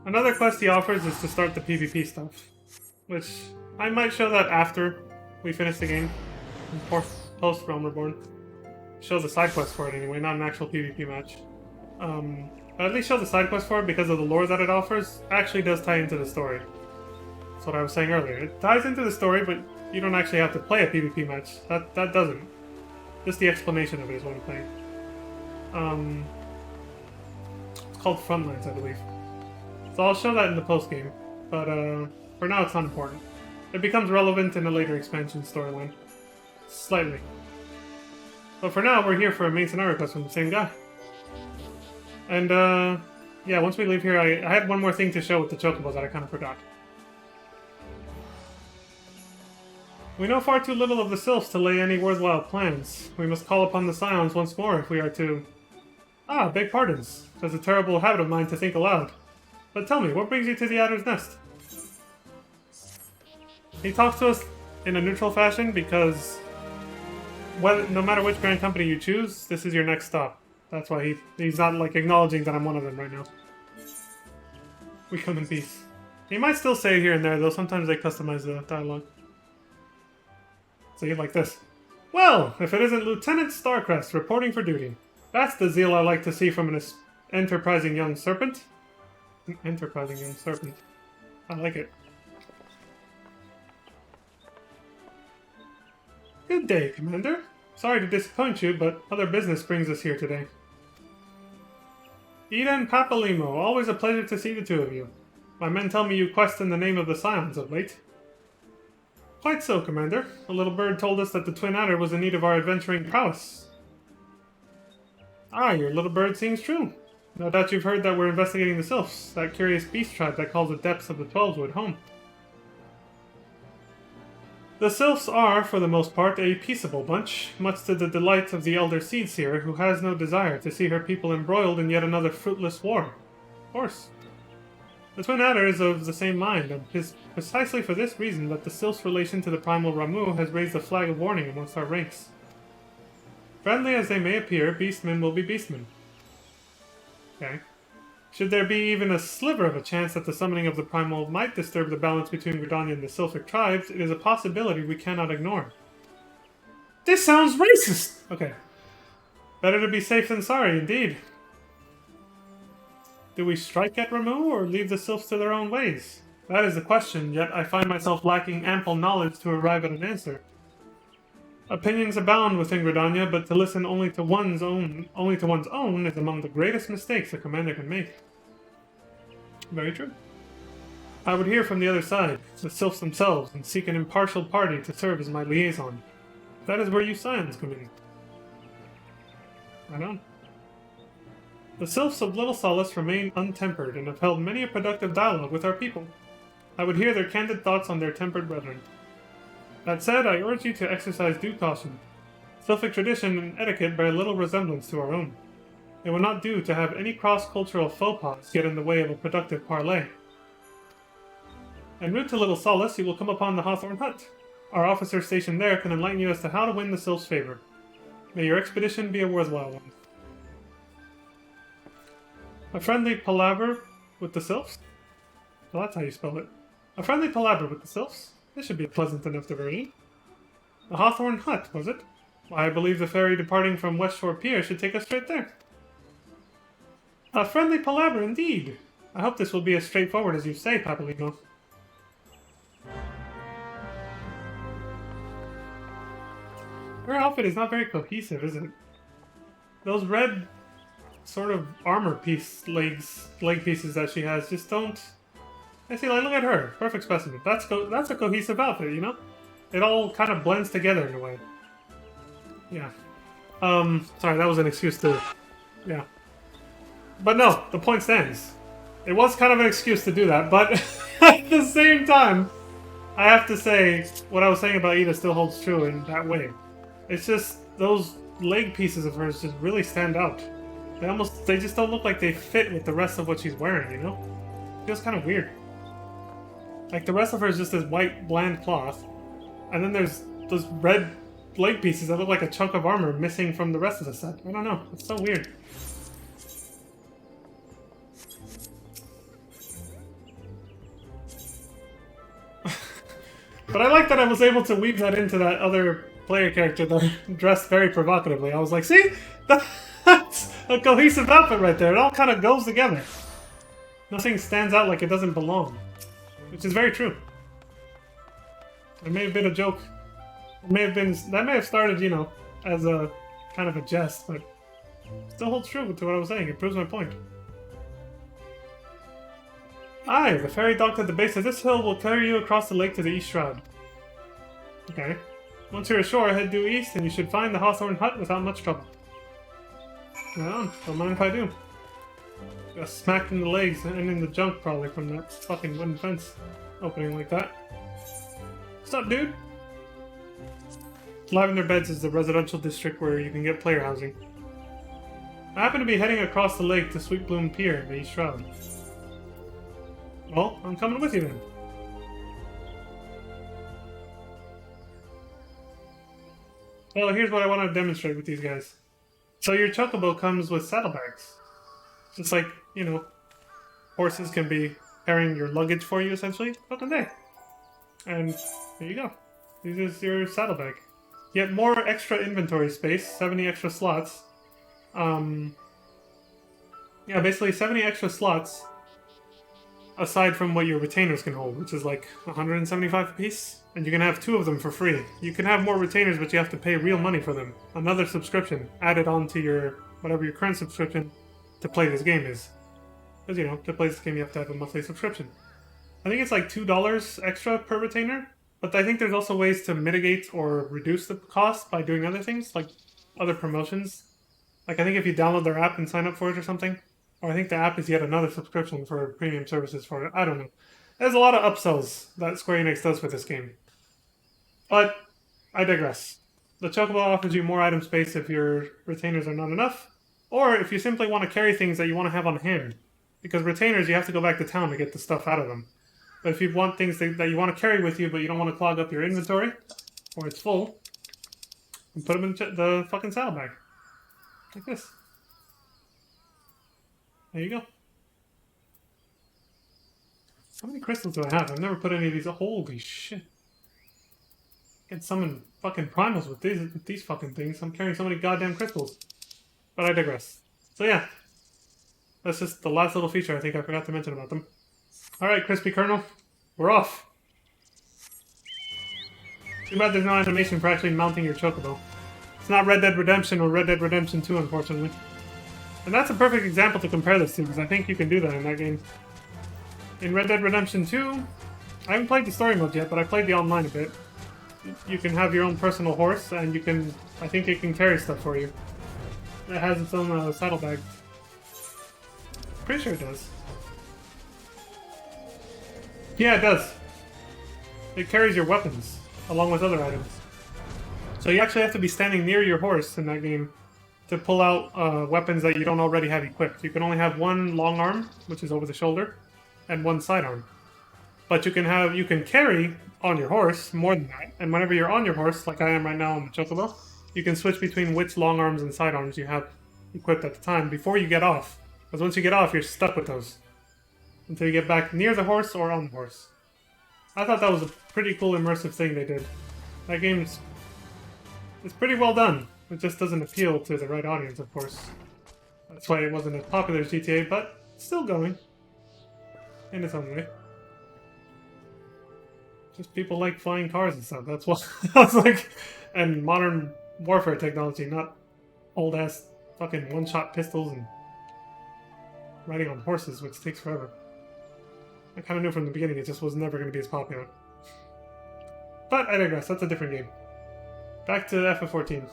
Another quest he offers is to start the PvP stuff, which I might show that after we finish the game, post Realm Reborn. Show the side quest for it anyway, not an actual PvP match. But at least show the side quest for it because of the lore that it offers. Actually does tie into the story. That's what I was saying earlier. It ties into the story, but you don't actually have to play a PvP match. That doesn't. Just the explanation of it is what I'm playing. It's called Frontlines, I believe. So I'll show that in the post game, but for now it's not important. It becomes relevant in a later expansion storyline. Slightly. But for now, we're here for a main scenario quest from the same guy. And, yeah, once we leave here, I had one more thing to show with the chocobos that I kind of forgot. We know far too little of the Sylphs to lay any worthwhile plans. We must call upon the Scions once more if we are to... Ah, beg pardons. It's a terrible habit of mine to think aloud. But tell me, what brings you to the Adder's Nest? He talks to us in a neutral fashion because no matter which Grand Company you choose, this is your next stop. That's why he's not like acknowledging that I'm one of them right now. We come in peace. He might still say here and there, though sometimes they customize the dialogue. See, like this. Well, if it isn't Lieutenant Starcrest reporting for duty. That's the zeal I like to see from an enterprising young serpent. An enterprising young serpent. I like it. Good day, Commander. Sorry to disappoint you, but other business brings us here today. Ida and Papalimo, always a pleasure to see the two of you. My men tell me you quest in the name of the Scions of late. Quite so, Commander. A little bird told us that the Twin Adder was in need of our adventuring prowess. Ah, your little bird seems true. No doubt you've heard that we're investigating the Sylphs, that curious beast tribe that calls the depths of the Twelvewood home. The Sylphs are, for the most part, a peaceable bunch, much to the delight of the Elder Seedseer, who has no desire to see her people embroiled in yet another fruitless war. Of course. The Twin Adder is of the same mind, and it is precisely for this reason that the Sylph's relation to the Primal Ramu has raised a flag of warning amongst our ranks. Friendly as they may appear, beastmen will be beastmen. Okay. Should there be even a sliver of a chance that the summoning of the Primal might disturb the balance between Gridania and the Sylphic tribes, it is a possibility we cannot ignore. This sounds racist! Okay. Better to be safe than sorry, indeed. Do we strike at Ramu, or leave the Sylphs to their own ways? That is the question, yet I find myself lacking ample knowledge to arrive at an answer. Opinions abound within Gridania, but to listen only to one's own is among the greatest mistakes a commander can make. Very true. I would hear from the other side, the Sylphs themselves, and seek an impartial party to serve as my liaison. That is where you Scions come in. Right on. The Sylphs of Little Solace remain untempered, and have held many a productive dialogue with our people. I would hear their candid thoughts on their tempered brethren. That said, I urge you to exercise due caution. Sylphic tradition and etiquette bear little resemblance to our own. It will not do to have any cross-cultural faux pas get in the way of a productive parley. En route to Little Solace, you will come upon the Hawthorne Hut. Our officer stationed there can enlighten you as to how to win the Sylph's favor. May your expedition be a worthwhile one. A friendly palaver with the Sylphs? Well, that's how you spell it. A friendly palaver with the Sylphs? This should be a pleasant enough diversion. The Hawthorne Hut, was it? Why, I believe the ferry departing from West Shore Pier should take us straight there. A friendly palaver indeed. I hope this will be as straightforward as you say, Papalino. Her outfit is not very cohesive, is it? Those red sort of armor leg pieces that she has just don't... I see, like, look at her. Perfect specimen. That's a cohesive outfit, you know? It all kind of blends together in a way. Yeah. Sorry, that was an excuse to... Yeah. But no, the point stands. It was kind of an excuse to do that, but at the same time, I have to say, what I was saying about Ida still holds true in that way. It's just, those leg pieces of hers just really stand out. They just don't look like they fit with the rest of what she's wearing, you know? It feels kind of weird. Like, the rest of her is just this white, bland cloth. And then there's those red leg pieces that look like a chunk of armor missing from the rest of the set. I don't know. It's so weird. But I like that I was able to weave that into that other player character that dressed very provocatively. I was like, see? That's a cohesive outfit right there. It all kind of goes together. Nothing stands out like it doesn't belong. Which is very true. It may have been a joke. That may have started, you know, as a kind of a jest, but it still holds true to what I was saying. It proves my point. Aye, the ferry docked at the base of this hill will carry you across the lake to the East Shroud. Okay. Once you're ashore, head due east and you should find the Hawthorne Hut without much trouble. Well, don't mind if I do. Got smacked in the legs and in the junk probably from that fucking wooden fence opening like that. What's up, dude? Lavender Beds is the residential district where you can get player housing. I happen to be heading across the lake to Sweet Bloom Pier in the East Shroud. Well, I'm coming with you then. Well, here's what I want to demonstrate with these guys. So your chocobo comes with saddlebags. Just like, you know, horses can be carrying your luggage for you, essentially. Welcome there. And there you go. This is your saddlebag. You get more extra inventory space, 70 extra slots. Yeah, basically 70 extra slots aside from what your retainers can hold, which is like 175 apiece. And you can have 2 of them for free. You can have more retainers, but you have to pay real money for them. Another subscription added on to your, whatever your current subscription to play this game is. Because, you know, to play this game you have to have a monthly subscription. I think it's like $2 extra per retainer, but I think there's also ways to mitigate or reduce the cost by doing other things, like other promotions. Like I think if you download their app and sign up for it or something, or I think the app is yet another subscription for premium services for it. I don't know. There's a lot of upsells that Square Enix does for this game. But I digress. The Chocobo offers you more item space if your retainers are not enough, or if you simply want to carry things that you want to have on hand. Because retainers, you have to go back to town to get the stuff out of them. But if you want things that you want to carry with you, but you don't want to clog up your inventory, or it's full, you put them in the fucking saddlebag. Like this. There you go. How many crystals do I have? I've never put any of these. Holy shit. I can summon fucking primals with these fucking things. I'm carrying so many goddamn crystals. But I digress. So yeah. That's just the last little feature I think I forgot to mention about them. Alright, Crispy Colonel. We're off. Too bad there's no animation for actually mounting your chocobo. It's not Red Dead Redemption or Red Dead Redemption 2, unfortunately. And that's a perfect example to compare this to, because I think you can do that in that game. In Red Dead Redemption 2, I haven't played the story mode yet, but I played the online a bit. You can have your own personal horse, and you can, I think it can carry stuff for you. It has its own saddlebag. Pretty sure it does. Yeah, it does. It carries your weapons, along with other items. So you actually have to be standing near your horse in that game to pull out weapons that you don't already have equipped. You can only have one long arm, which is over the shoulder, and one sidearm. But you can carry on your horse more than that. And whenever you're on your horse, like I am right now on the chocobo, you can switch between which long arms and sidearms you have equipped at the time before you get off. Because once you get off, you're stuck with those until you get back near the horse or on the horse. I thought that was a pretty cool immersive thing they did. That game's it's pretty well done. It just doesn't appeal to the right audience, of course. That's why it wasn't as popular as GTA, but it's still going. In its own way. Just people like flying cars and stuff. That's what that's like. And modern warfare technology, not old-ass fucking one-shot pistols and riding on horses, which takes forever. I kind of knew from the beginning it just was never going to be as popular. But I digress, that's a different game. Back to FF14.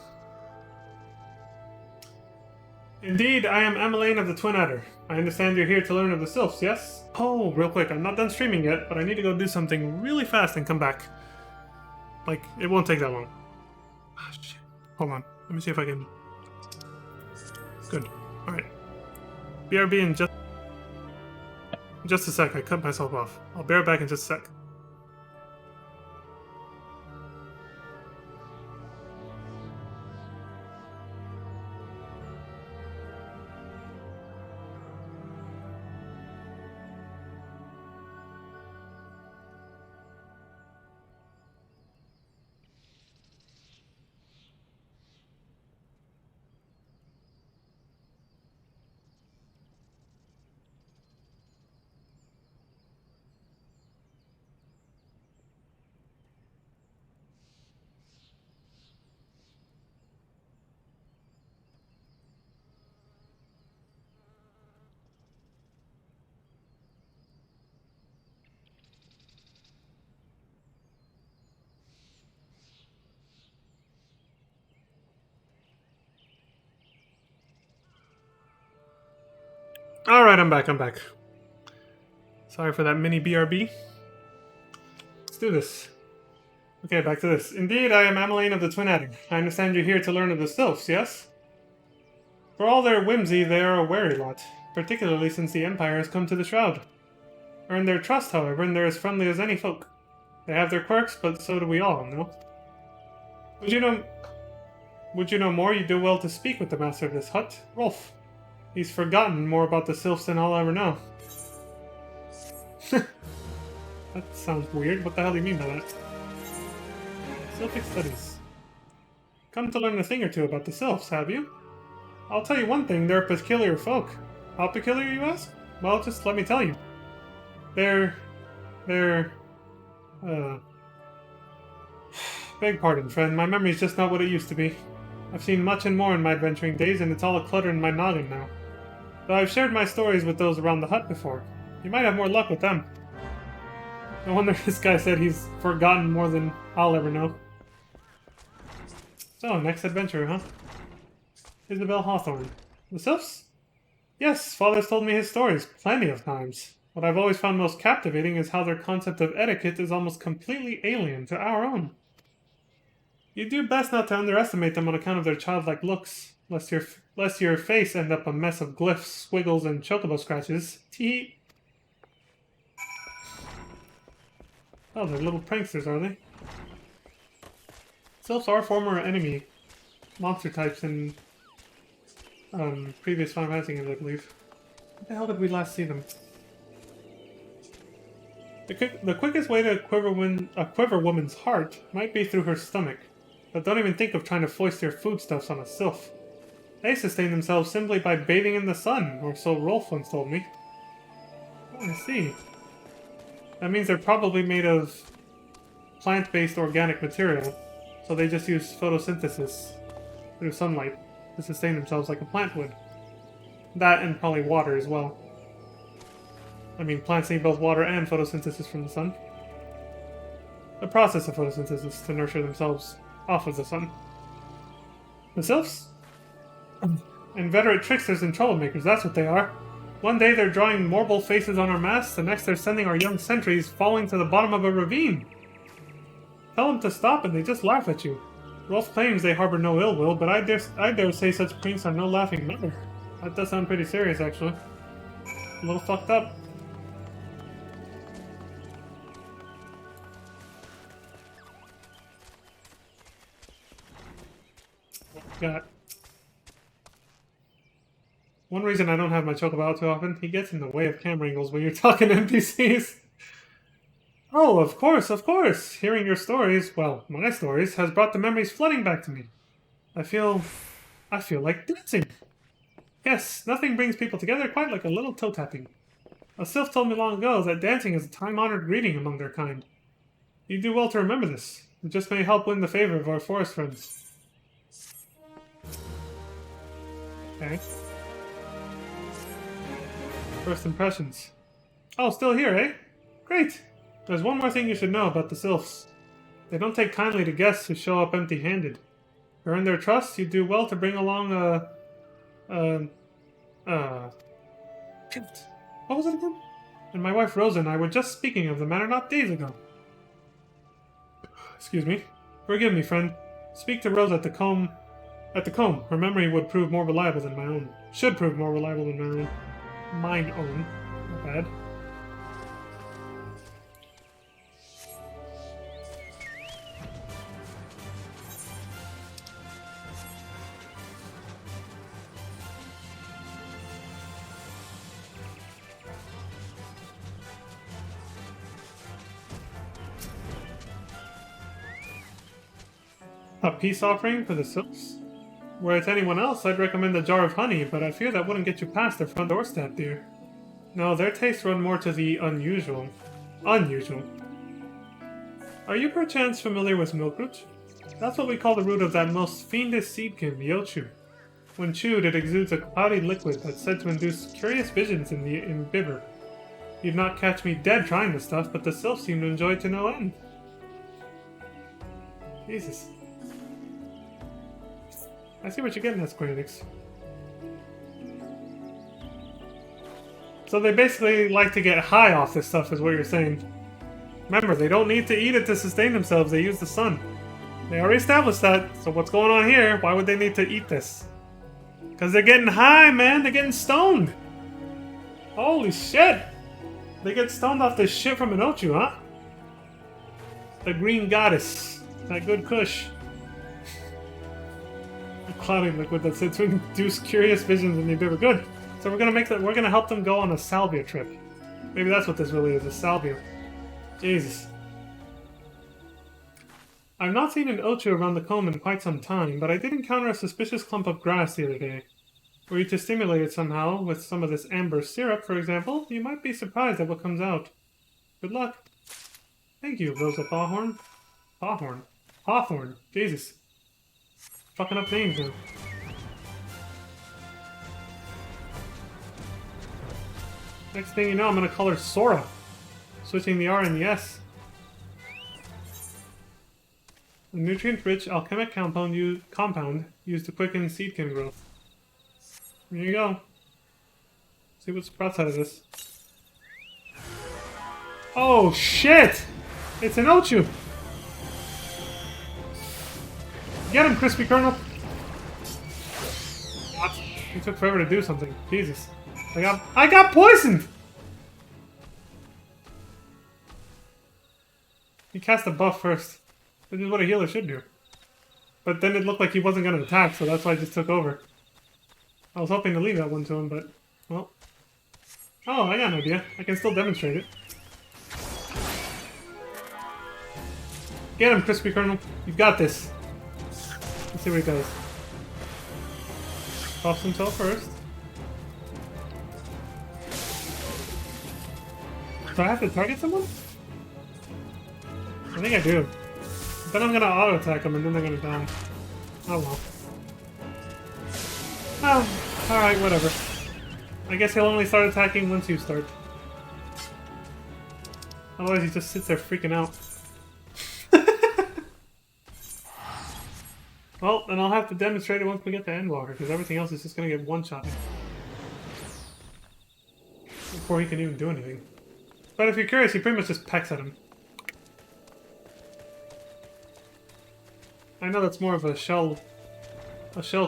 Indeed, I am Emmeline of the Twin Adder. I understand you're here to learn of the Sylphs, yes? Oh, real quick, I'm not done streaming yet, but I need to go do something really fast and come back. Like, it won't take that long. Ah, shit. Hold on, let me see if I can... Good. Alright. BRB in just a sec, I cut myself off. I'll bear back in just a sec. Alright, I'm back. Sorry for that mini BRB. Let's do this. Okay, back to this. Indeed, I am Ameline of the Twin Adder. I understand you're here to learn of the Sylphs, yes? For all their whimsy, they are a wary lot, particularly since the Empire has come to the Shroud. Earn their trust, however, and they're as friendly as any folk. They have their quirks, but so do we all, no? Would you know more? You do well to speak with the master of this hut, Rolf. He's forgotten more about the Sylphs than I'll ever know. That sounds weird. What the hell do you mean by that? Sylphic studies. Come to learn a thing or two about the Sylphs, have you? I'll tell you one thing, they're peculiar folk. How peculiar, you ask? Well, just let me tell you. They're... Beg pardon, friend, my memory's just not what it used to be. I've seen much and more in my adventuring days, and it's all a clutter in my noggin now. Though I've shared my stories with those around the hut before. You might have more luck with them. No wonder this guy said he's forgotten more than I'll ever know. So, next adventure, huh? Isabel Hawthorne. The Sylphs? Yes, Father's told me his stories plenty of times. What I've always found most captivating is how their concept of etiquette is almost completely alien to our own. You do best not to underestimate them on account of their childlike looks, lest your face end up a mess of glyphs, squiggles, and chocobo scratches. Tee. Oh, they're little pranksters, are they? Sylphs are former enemy monster types in previous Final Fantasy games, I believe. What the hell did we last see them? The quickest way to quiver woman's heart might be through her stomach, but don't even think of trying to foist your foodstuffs on a sylph. They sustain themselves simply by bathing in the sun, or so Rolf once told me. Oh, I see. That means they're probably made of plant-based organic material, so they just use photosynthesis through sunlight to sustain themselves like a plant would. That and probably water as well. I mean, plants need both water and photosynthesis from the sun. The process of photosynthesis to nurture themselves off of the sun. The Sylphs? Inveterate tricksters and troublemakers, that's what they are. One day they're drawing marble faces on our masts, the next they're sending our young sentries falling to the bottom of a ravine. Tell them to stop and they just laugh at you. Rolf claims they harbor no ill will, but I dare say such pranks are no laughing matter. That does sound pretty serious, actually. A little fucked up. Got one reason I don't have my chocobo out too often, he gets in the way of camera angles when you're talking to NPCs. Oh, of course. Hearing your stories, well, my stories, has brought the memories flooding back to me. I feel like dancing. Yes, nothing brings people together quite like a little toe tapping. A sylph told me long ago that dancing is a time-honored greeting among their kind. You do well to remember this. It just may help win the favor of our forest friends. Okay. First impressions. Oh, still here, eh? Great! There's one more thing you should know about the Sylphs. They don't take kindly to guests who show up empty-handed. To earn their trust, you do well to bring along gift. What was it again? And my wife Rosa and I were just speaking of the matter not days ago. Excuse me. Forgive me, friend. Speak to Rosa at the comb. Her memory would prove more reliable than my own. Should prove more reliable than my own. Mine own. Not bad. A peace offering for the Sylphs? Were it anyone else, I'd recommend a jar of honey, but I fear that wouldn't get you past their front doorstep, dear. No, their tastes run more to the unusual. Unusual. Are you perchance familiar with milkroot? That's what we call the root of that most fiendish seedkin, the Yochu. When chewed, it exudes a cloudy liquid that's said to induce curious visions in the imbiber. You'd not catch me dead trying this stuff, but the Sylphs seem to enjoy it to no end. Jesus. I see what you're getting at, Square Enix. So they basically like to get high off this stuff, is what you're saying. Remember, they don't need to eat it to sustain themselves, they use the sun. They already established that, so what's going on here? Why would they need to eat this? Because they're getting high, man! They're getting stoned! Holy shit! They get stoned off this shit from an Ochu, huh? The green goddess. That good kush. The cloudy liquid that's said to induce curious visions in the Abyss. Good! So we're gonna help them go on a salvia trip. Maybe that's what this really is, a salvia. Jesus. I've not seen an Ochu around the comb in quite some time, but I did encounter a suspicious clump of grass the other day. Were you to stimulate it somehow, with some of this amber syrup, for example, you might be surprised at what comes out. Good luck. Thank you, Rosa Pawhorn. Pawhorn? Hawthorne. Jesus. Fucking up names now. Next thing you know, I'm gonna call her Sora. Switching the R and the S. A nutrient-rich alchemic compound used to quicken seedkin growth. There you go. See what sprouts out of this. Oh shit! It's an Ochu! Get him, Crispy Colonel! What? It took forever to do something. Jesus. I got poisoned! He cast a buff first. This is what a healer should do. But then it looked like he wasn't going to attack, so that's why I just took over. I was hoping to leave that one to him, but... well... oh, I got an idea. I can still demonstrate it. Get him, Crispy Colonel. You've got this. Let's see what he does. Buffs himself first. Do I have to target someone? I think I do. Then I'm gonna auto-attack them and then they're gonna die. Oh well. Oh, alright, whatever. I guess he'll only start attacking once you start. Otherwise he just sits there freaking out. Well, then I'll have to demonstrate it once we get to Endwalker, because everything else is just gonna get one-shot before he can even do anything. But if you're curious, he pretty much just pecks at him. I know that's more of a shell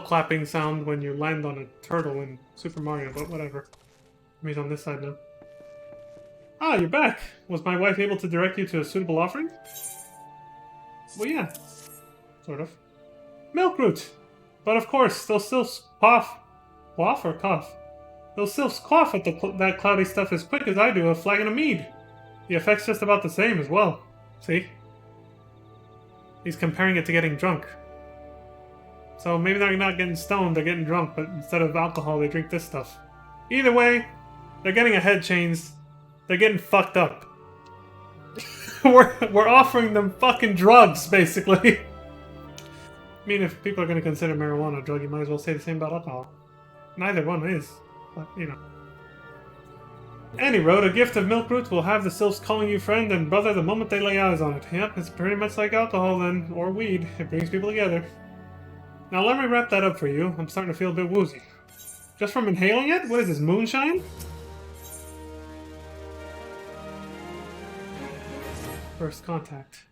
clapping sound when you land on a turtle in Super Mario, but whatever. He's on this side now. Ah, you're back! Was my wife able to direct you to a suitable offering? Well, yeah. Sort of. Milkroot! But of course, those sylphs cough. Quaff or cough? Those sylphs cough at that cloudy stuff as quick as I do a flagon of mead. The effect's just about the same as well. See? He's comparing it to getting drunk. So maybe they're not getting stoned, they're getting drunk, but instead of alcohol, they drink this stuff. Either way, they're getting a head changed. They're getting fucked up. we're offering them fucking drugs, basically. I mean, if people are going to consider marijuana a drug, you might as well say the same about alcohol. Neither one is, but, you know. Any road, a gift of Milkroot will have the sylphs calling you friend and brother the moment they lay eyes on it. Yep, it's pretty much like alcohol then, or weed. It brings people together. Now let me wrap that up for you. I'm starting to feel a bit woozy. Just from inhaling it? What is this, moonshine? First contact.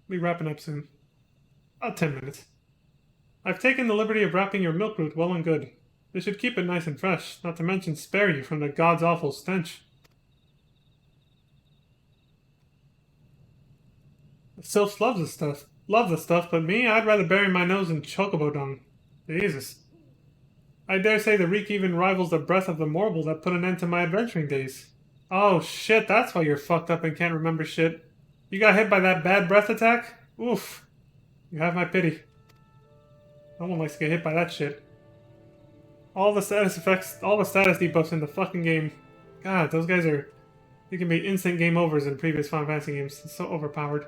We'll be wrapping up soon. About 10 minutes. I've taken the liberty of wrapping your Milkroot well and good. This should keep it nice and fresh, not to mention spare you from the god's awful stench. The sylphs love the stuff, but me, I'd rather bury my nose in chocobo dung. Jesus. I dare say the reek even rivals the breath of the mortal that put an end to my adventuring days. Oh shit, that's why you're fucked up and can't remember shit. You got hit by that bad breath attack? Oof. You have my pity. No one likes to get hit by that shit. All the status effects, all the status debuffs in the fucking game. God, those guys are... they can be instant game overs in previous Final Fantasy games. It's so overpowered.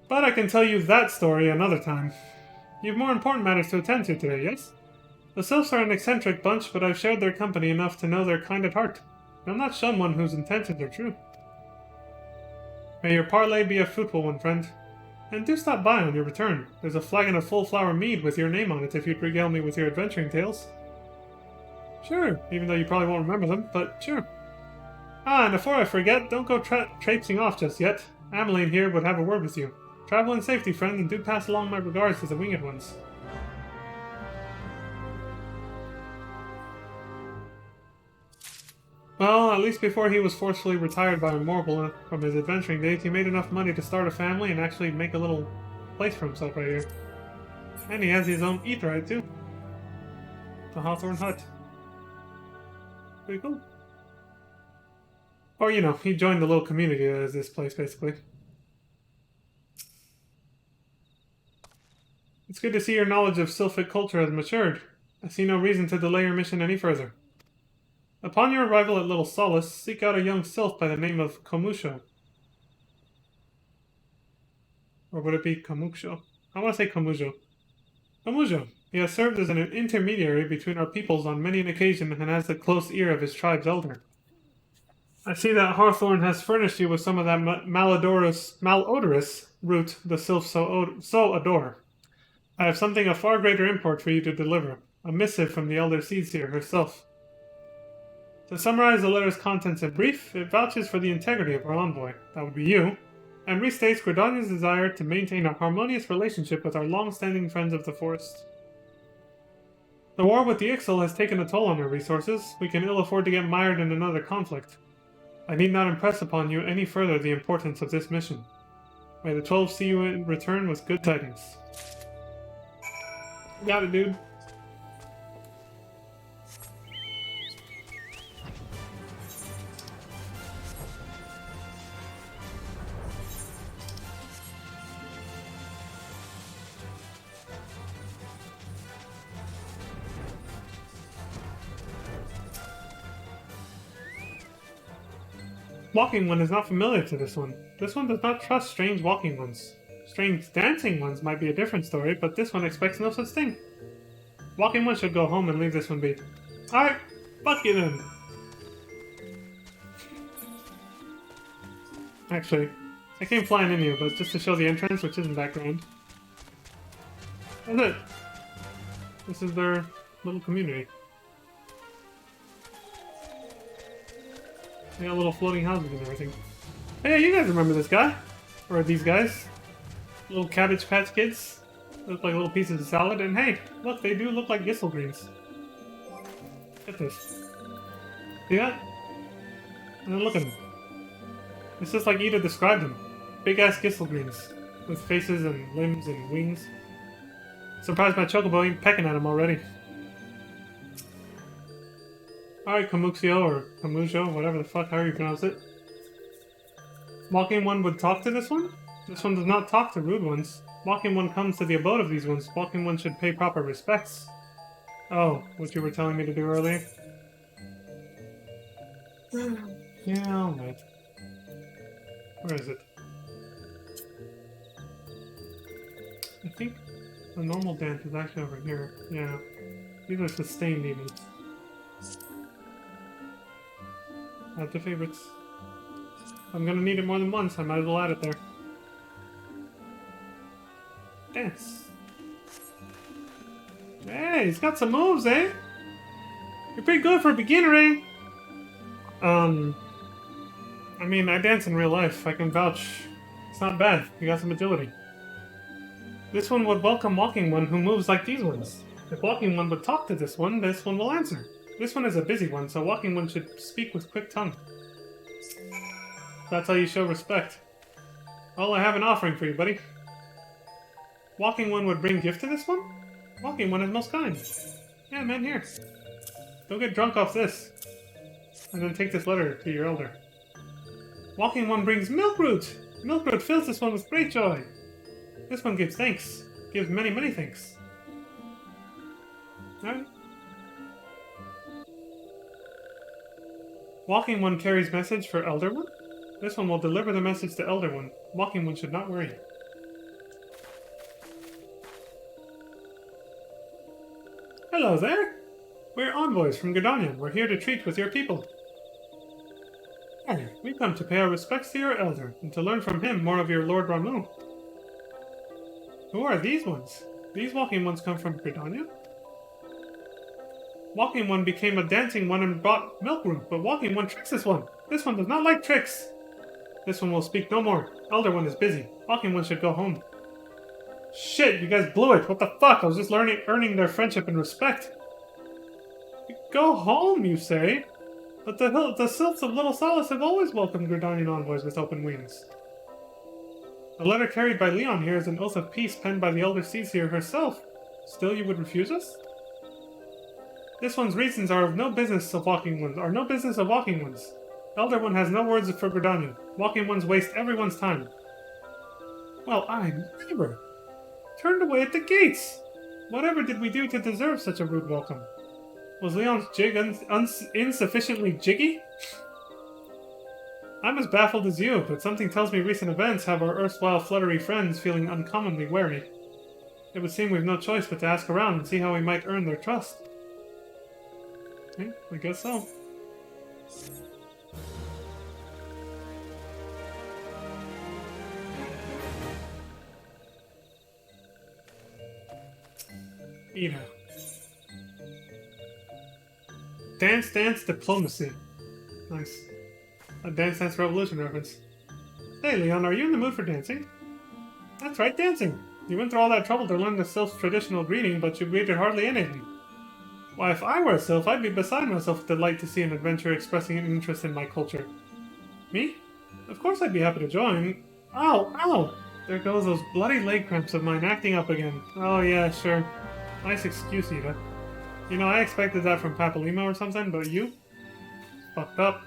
But I can tell you that story another time. You have more important matters to attend to today, yes? The sylphs are an eccentric bunch, but I've shared their company enough to know they're kind at heart. I'll not shun one whose intentions are true. May your parley be a fruitful one, friend. And do stop by on your return. There's a flagon of full flower mead with your name on it if you'd regale me with your adventuring tales. Sure, even though you probably won't remember them, but sure. Ah, and before I forget, don't go traipsing off just yet. Ameline here would have a word with you. Travel in safety, friend, and do pass along my regards to the winged ones. Well, at least before he was forcefully retired by a mortal from his adventuring days, he made enough money to start a family and actually make a little place for himself right here. And he has his own Aetheryte too. The Hawthorne Hut. Pretty cool. Or, you know, he joined the little community that is this place, basically. It's good to see your knowledge of Sylphic culture has matured. I see no reason to delay your mission any further. Upon your arrival at Little Solace, seek out a young sylph by the name of Komusho. Or would it be Komuksho? I want to say Komujo. Komujo. He has served as an intermediary between our peoples on many an occasion and has the close ear of his tribe's elder. I see that Hawthorne has furnished you with some of that malodorous root the sylphs so adore. I have something of far greater import for you to deliver, a missive from the Elder Seedseer herself. To summarize the letter's contents in brief, it vouches for the integrity of our envoy, that would be you, and restates Gridania's desire to maintain a harmonious relationship with our long-standing friends of the forest. The war with the Ixal has taken a toll on our resources. We can ill afford to get mired in another conflict. I need not impress upon you any further the importance of this mission. May the 12 see you in return with good tidings. Got it, dude. Walking one is not familiar to this one. This one does not trust strange walking ones. Strange dancing ones might be a different story, but this one expects no such thing. Walking one should go home and leave this one be. Alright, fuck you then. Actually, I came flying in here, but just to show the entrance, which isn't that grand. That's it. This is their little community. They got little floating houses and everything. Hey, you guys remember this guy? Or these guys? Little Cabbage Patch Kids? Look like little pieces of salad, and hey, look, they do look like Gissel greens. Look at this. See that? And then look at them. It's just like Ida described them. Big-ass Gissel greens. With faces and limbs and wings. Surprised my Chocobo ain't pecking at him already. Alright, Komuxio, or Komujo, whatever the fuck, however you pronounce it. Walking one would talk to this one? This one does not talk to rude ones. Walking one comes to the abode of these ones. Walking one should pay proper respects. Oh, what you were telling me to do earlier? Yeah, alright. Where is it? I think the normal dance is actually over here. Yeah. These are sustained even. Add to favorites. I'm gonna need it more than once, I might as well add it there. Dance. Hey, he's got some moves, eh? You're pretty good for a beginner, eh? I mean, I dance in real life. I can vouch. It's not bad. You got some agility. This one would welcome Walking One who moves like these ones. If Walking One would talk to this one will answer. This one is a busy one, so Walking One should speak with quick tongue. That's how you show respect. Well, I have an offering for you, buddy. Walking One would bring gift to this one? Walking One is most kind. Yeah, man, here. Go get drunk off this. And then take this letter to your elder. Walking One brings Milkroot! Milkroot fills this one with great joy. This one gives thanks. Gives many, many thanks. Alright. Walking One carries message for Elder One? This one will deliver the message to Elder One. Walking One should not worry. Hello there! We're envoys from Gridania. We're here to treat with your people. Hey, we come to pay our respects to your elder, and to learn from him more of your Lord Ramu. Who are these ones? These Walking Ones come from Gridania? Walking one became a dancing one and brought milk room, but walking one tricks this one. This one does not like tricks. This one will speak no more. Elder one is busy. Walking one should go home. Shit, you guys blew it. What the fuck? I was just earning their friendship and respect. Go home, you say? But the Sylphs of Little Solace have always welcomed Gridanian envoys with open wings. The letter carried by Leon here is an oath of peace penned by the Elder Seer herself. Still you would refuse us? This one's reasons are no business of Walking One's. Elder One has no words for Gridania. Walking Ones waste everyone's time. Well, I never. Turned away at the gates! Whatever did we do to deserve such a rude welcome? Was Leon's jig insufficiently jiggy? I'm as baffled as you, but something tells me recent events have our erstwhile fluttery friends feeling uncommonly wary. It would seem we've no choice but to ask around and see how we might earn their trust. Okay, I guess so. Ida. Dance Dance Diplomacy. Nice. A Dance Dance Revolution reference. Hey Leon, are you in the mood for dancing? That's right, dancing! You went through all that trouble to learn the Sylph's traditional greeting, but you greeted hardly anything. Why, if I were a Sylph, I'd be beside myself with delight to see an adventurer expressing an interest in my culture. Me? Of course I'd be happy to join. Ow! Ow! There goes those bloody leg cramps of mine acting up again. Oh yeah, sure. Nice excuse, Ida. You know, I expected that from Papalima or something, but you? Fucked up.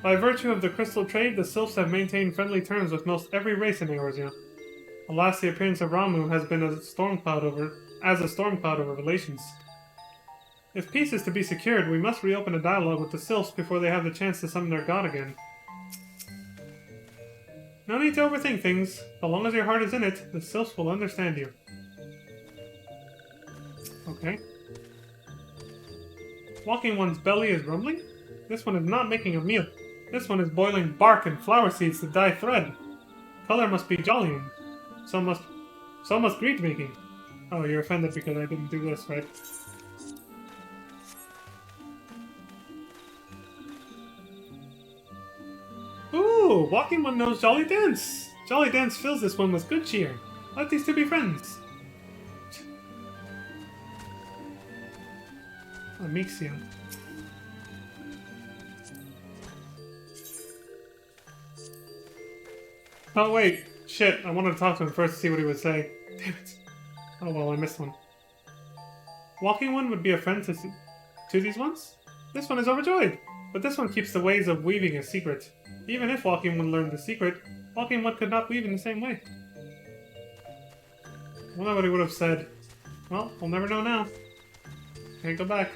By virtue of the crystal trade, the Sylphs have maintained friendly terms with most every race in Eorzea. Alas, the appearance of Ramu has been a storm cloud over relations. If peace is to be secured, we must reopen a dialogue with the Sylphs before they have the chance to summon their god again. No need to overthink things. So long as your heart is in it, the Sylphs will understand you. Okay. Walking One's belly is rumbling? This one is not making a meal. This one is boiling bark and flower seeds to dye thread. Color must be jollying. So must greet making. Oh, you're offended because I didn't do this, right? Ooh, Walking One knows Jolly Dance! Jolly Dance fills this one with good cheer. Let these two be friends. Amixia. Oh wait, shit, I wanted to talk to him first to see what he would say. Damn it. Oh well, I missed one. Walking One would be a friend to these ones? This one is overjoyed, but this one keeps the ways of weaving a secret. Even if Walking One learned the secret, Walking One could not weave in the same way. I wonder what he would have said. Well, we'll never know now. Can't go back.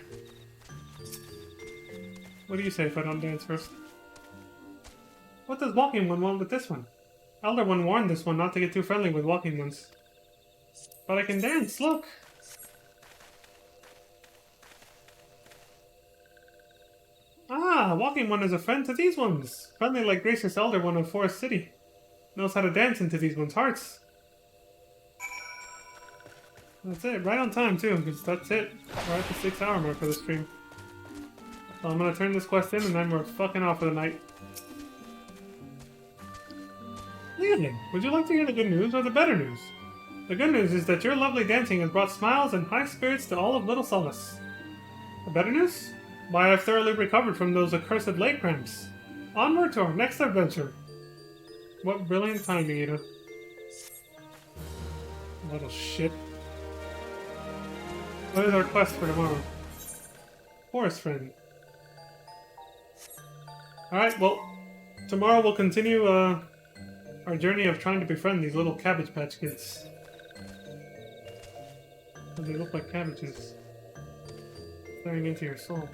What do you say if I don't dance first? What does Walking One want with this one? Elder One warned this one not to get too friendly with Walking Ones. But I can dance, look! Ah, Walking One is a friend to these ones! Friendly like gracious Elder One of Forest City. Knows how to dance into these ones' hearts. That's it, right on time too, because that's it. We're at the 6-hour mark for the stream. So I'm gonna turn this quest in and then we're fucking off for the night. Leon, would you like to hear the good news or the better news? The good news is that your lovely dancing has brought smiles and high spirits to all of Little Solace. The better news? Why, I've thoroughly recovered from those accursed leg cramps. Onward to our next adventure. What brilliant timing, Ada. Little shit. What is our quest for tomorrow? Forest friend. Alright, well, tomorrow we'll continue our journey of trying to befriend these little Cabbage Patch Kids. They look like cabbages. Staring into your soul.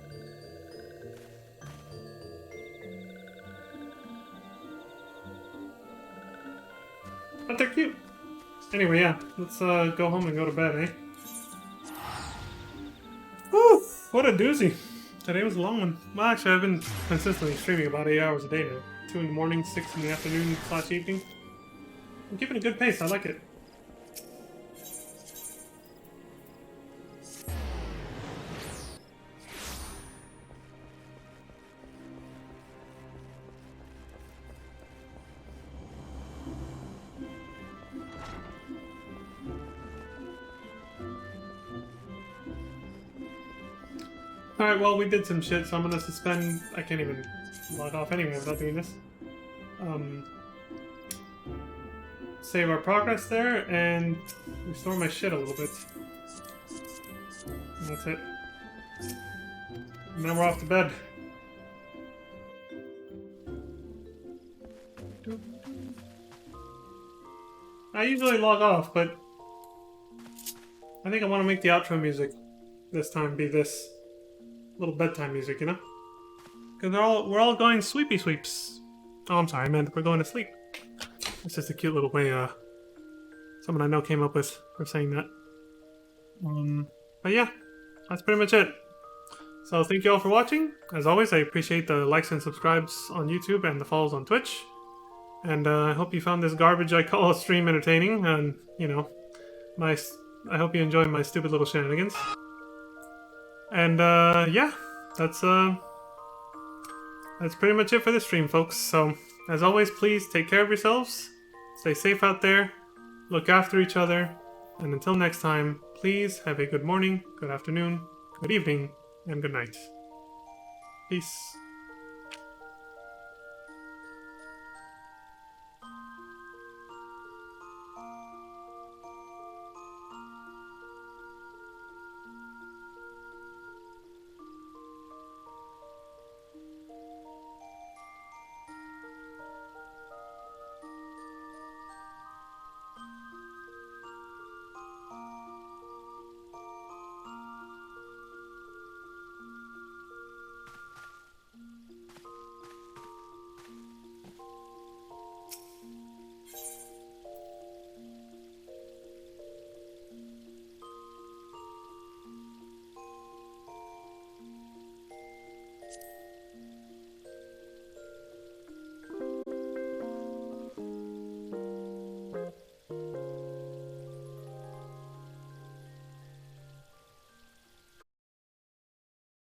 But they're cute! Anyway, yeah, let's go home and go to bed, eh? Woo! What a doozy! Today was a long one. Well, actually, I've been consistently streaming about 8 hours a day now. 2 in the morning, 6 in the afternoon / evening. I'm keeping a good pace, I like it. Alright, well, we did some shit, so I'm gonna suspend... I can't even log off anyway without doing this. Save our progress there, and restore my shit a little bit. And that's it. And now we're off to bed. I usually log off, but I think I want to make the outro music this time be this little bedtime music, you know? Because we're all going sweepy sweeps. Oh, I'm sorry, I meant we're going to sleep. It's just a cute little way someone I know came up with for saying that. But yeah, that's pretty much it. So thank you all for watching. As always, I appreciate the likes and subscribes on YouTube and the follows on Twitch. And I hope you found this garbage I call a stream entertaining. And, you know, I hope you enjoyed my stupid little shenanigans. And yeah, that's pretty much it for this stream, folks. So, as always, please take care of yourselves. Stay safe out there. Look after each other. And until next time, please have a good morning, good afternoon, good evening, and good night. Peace.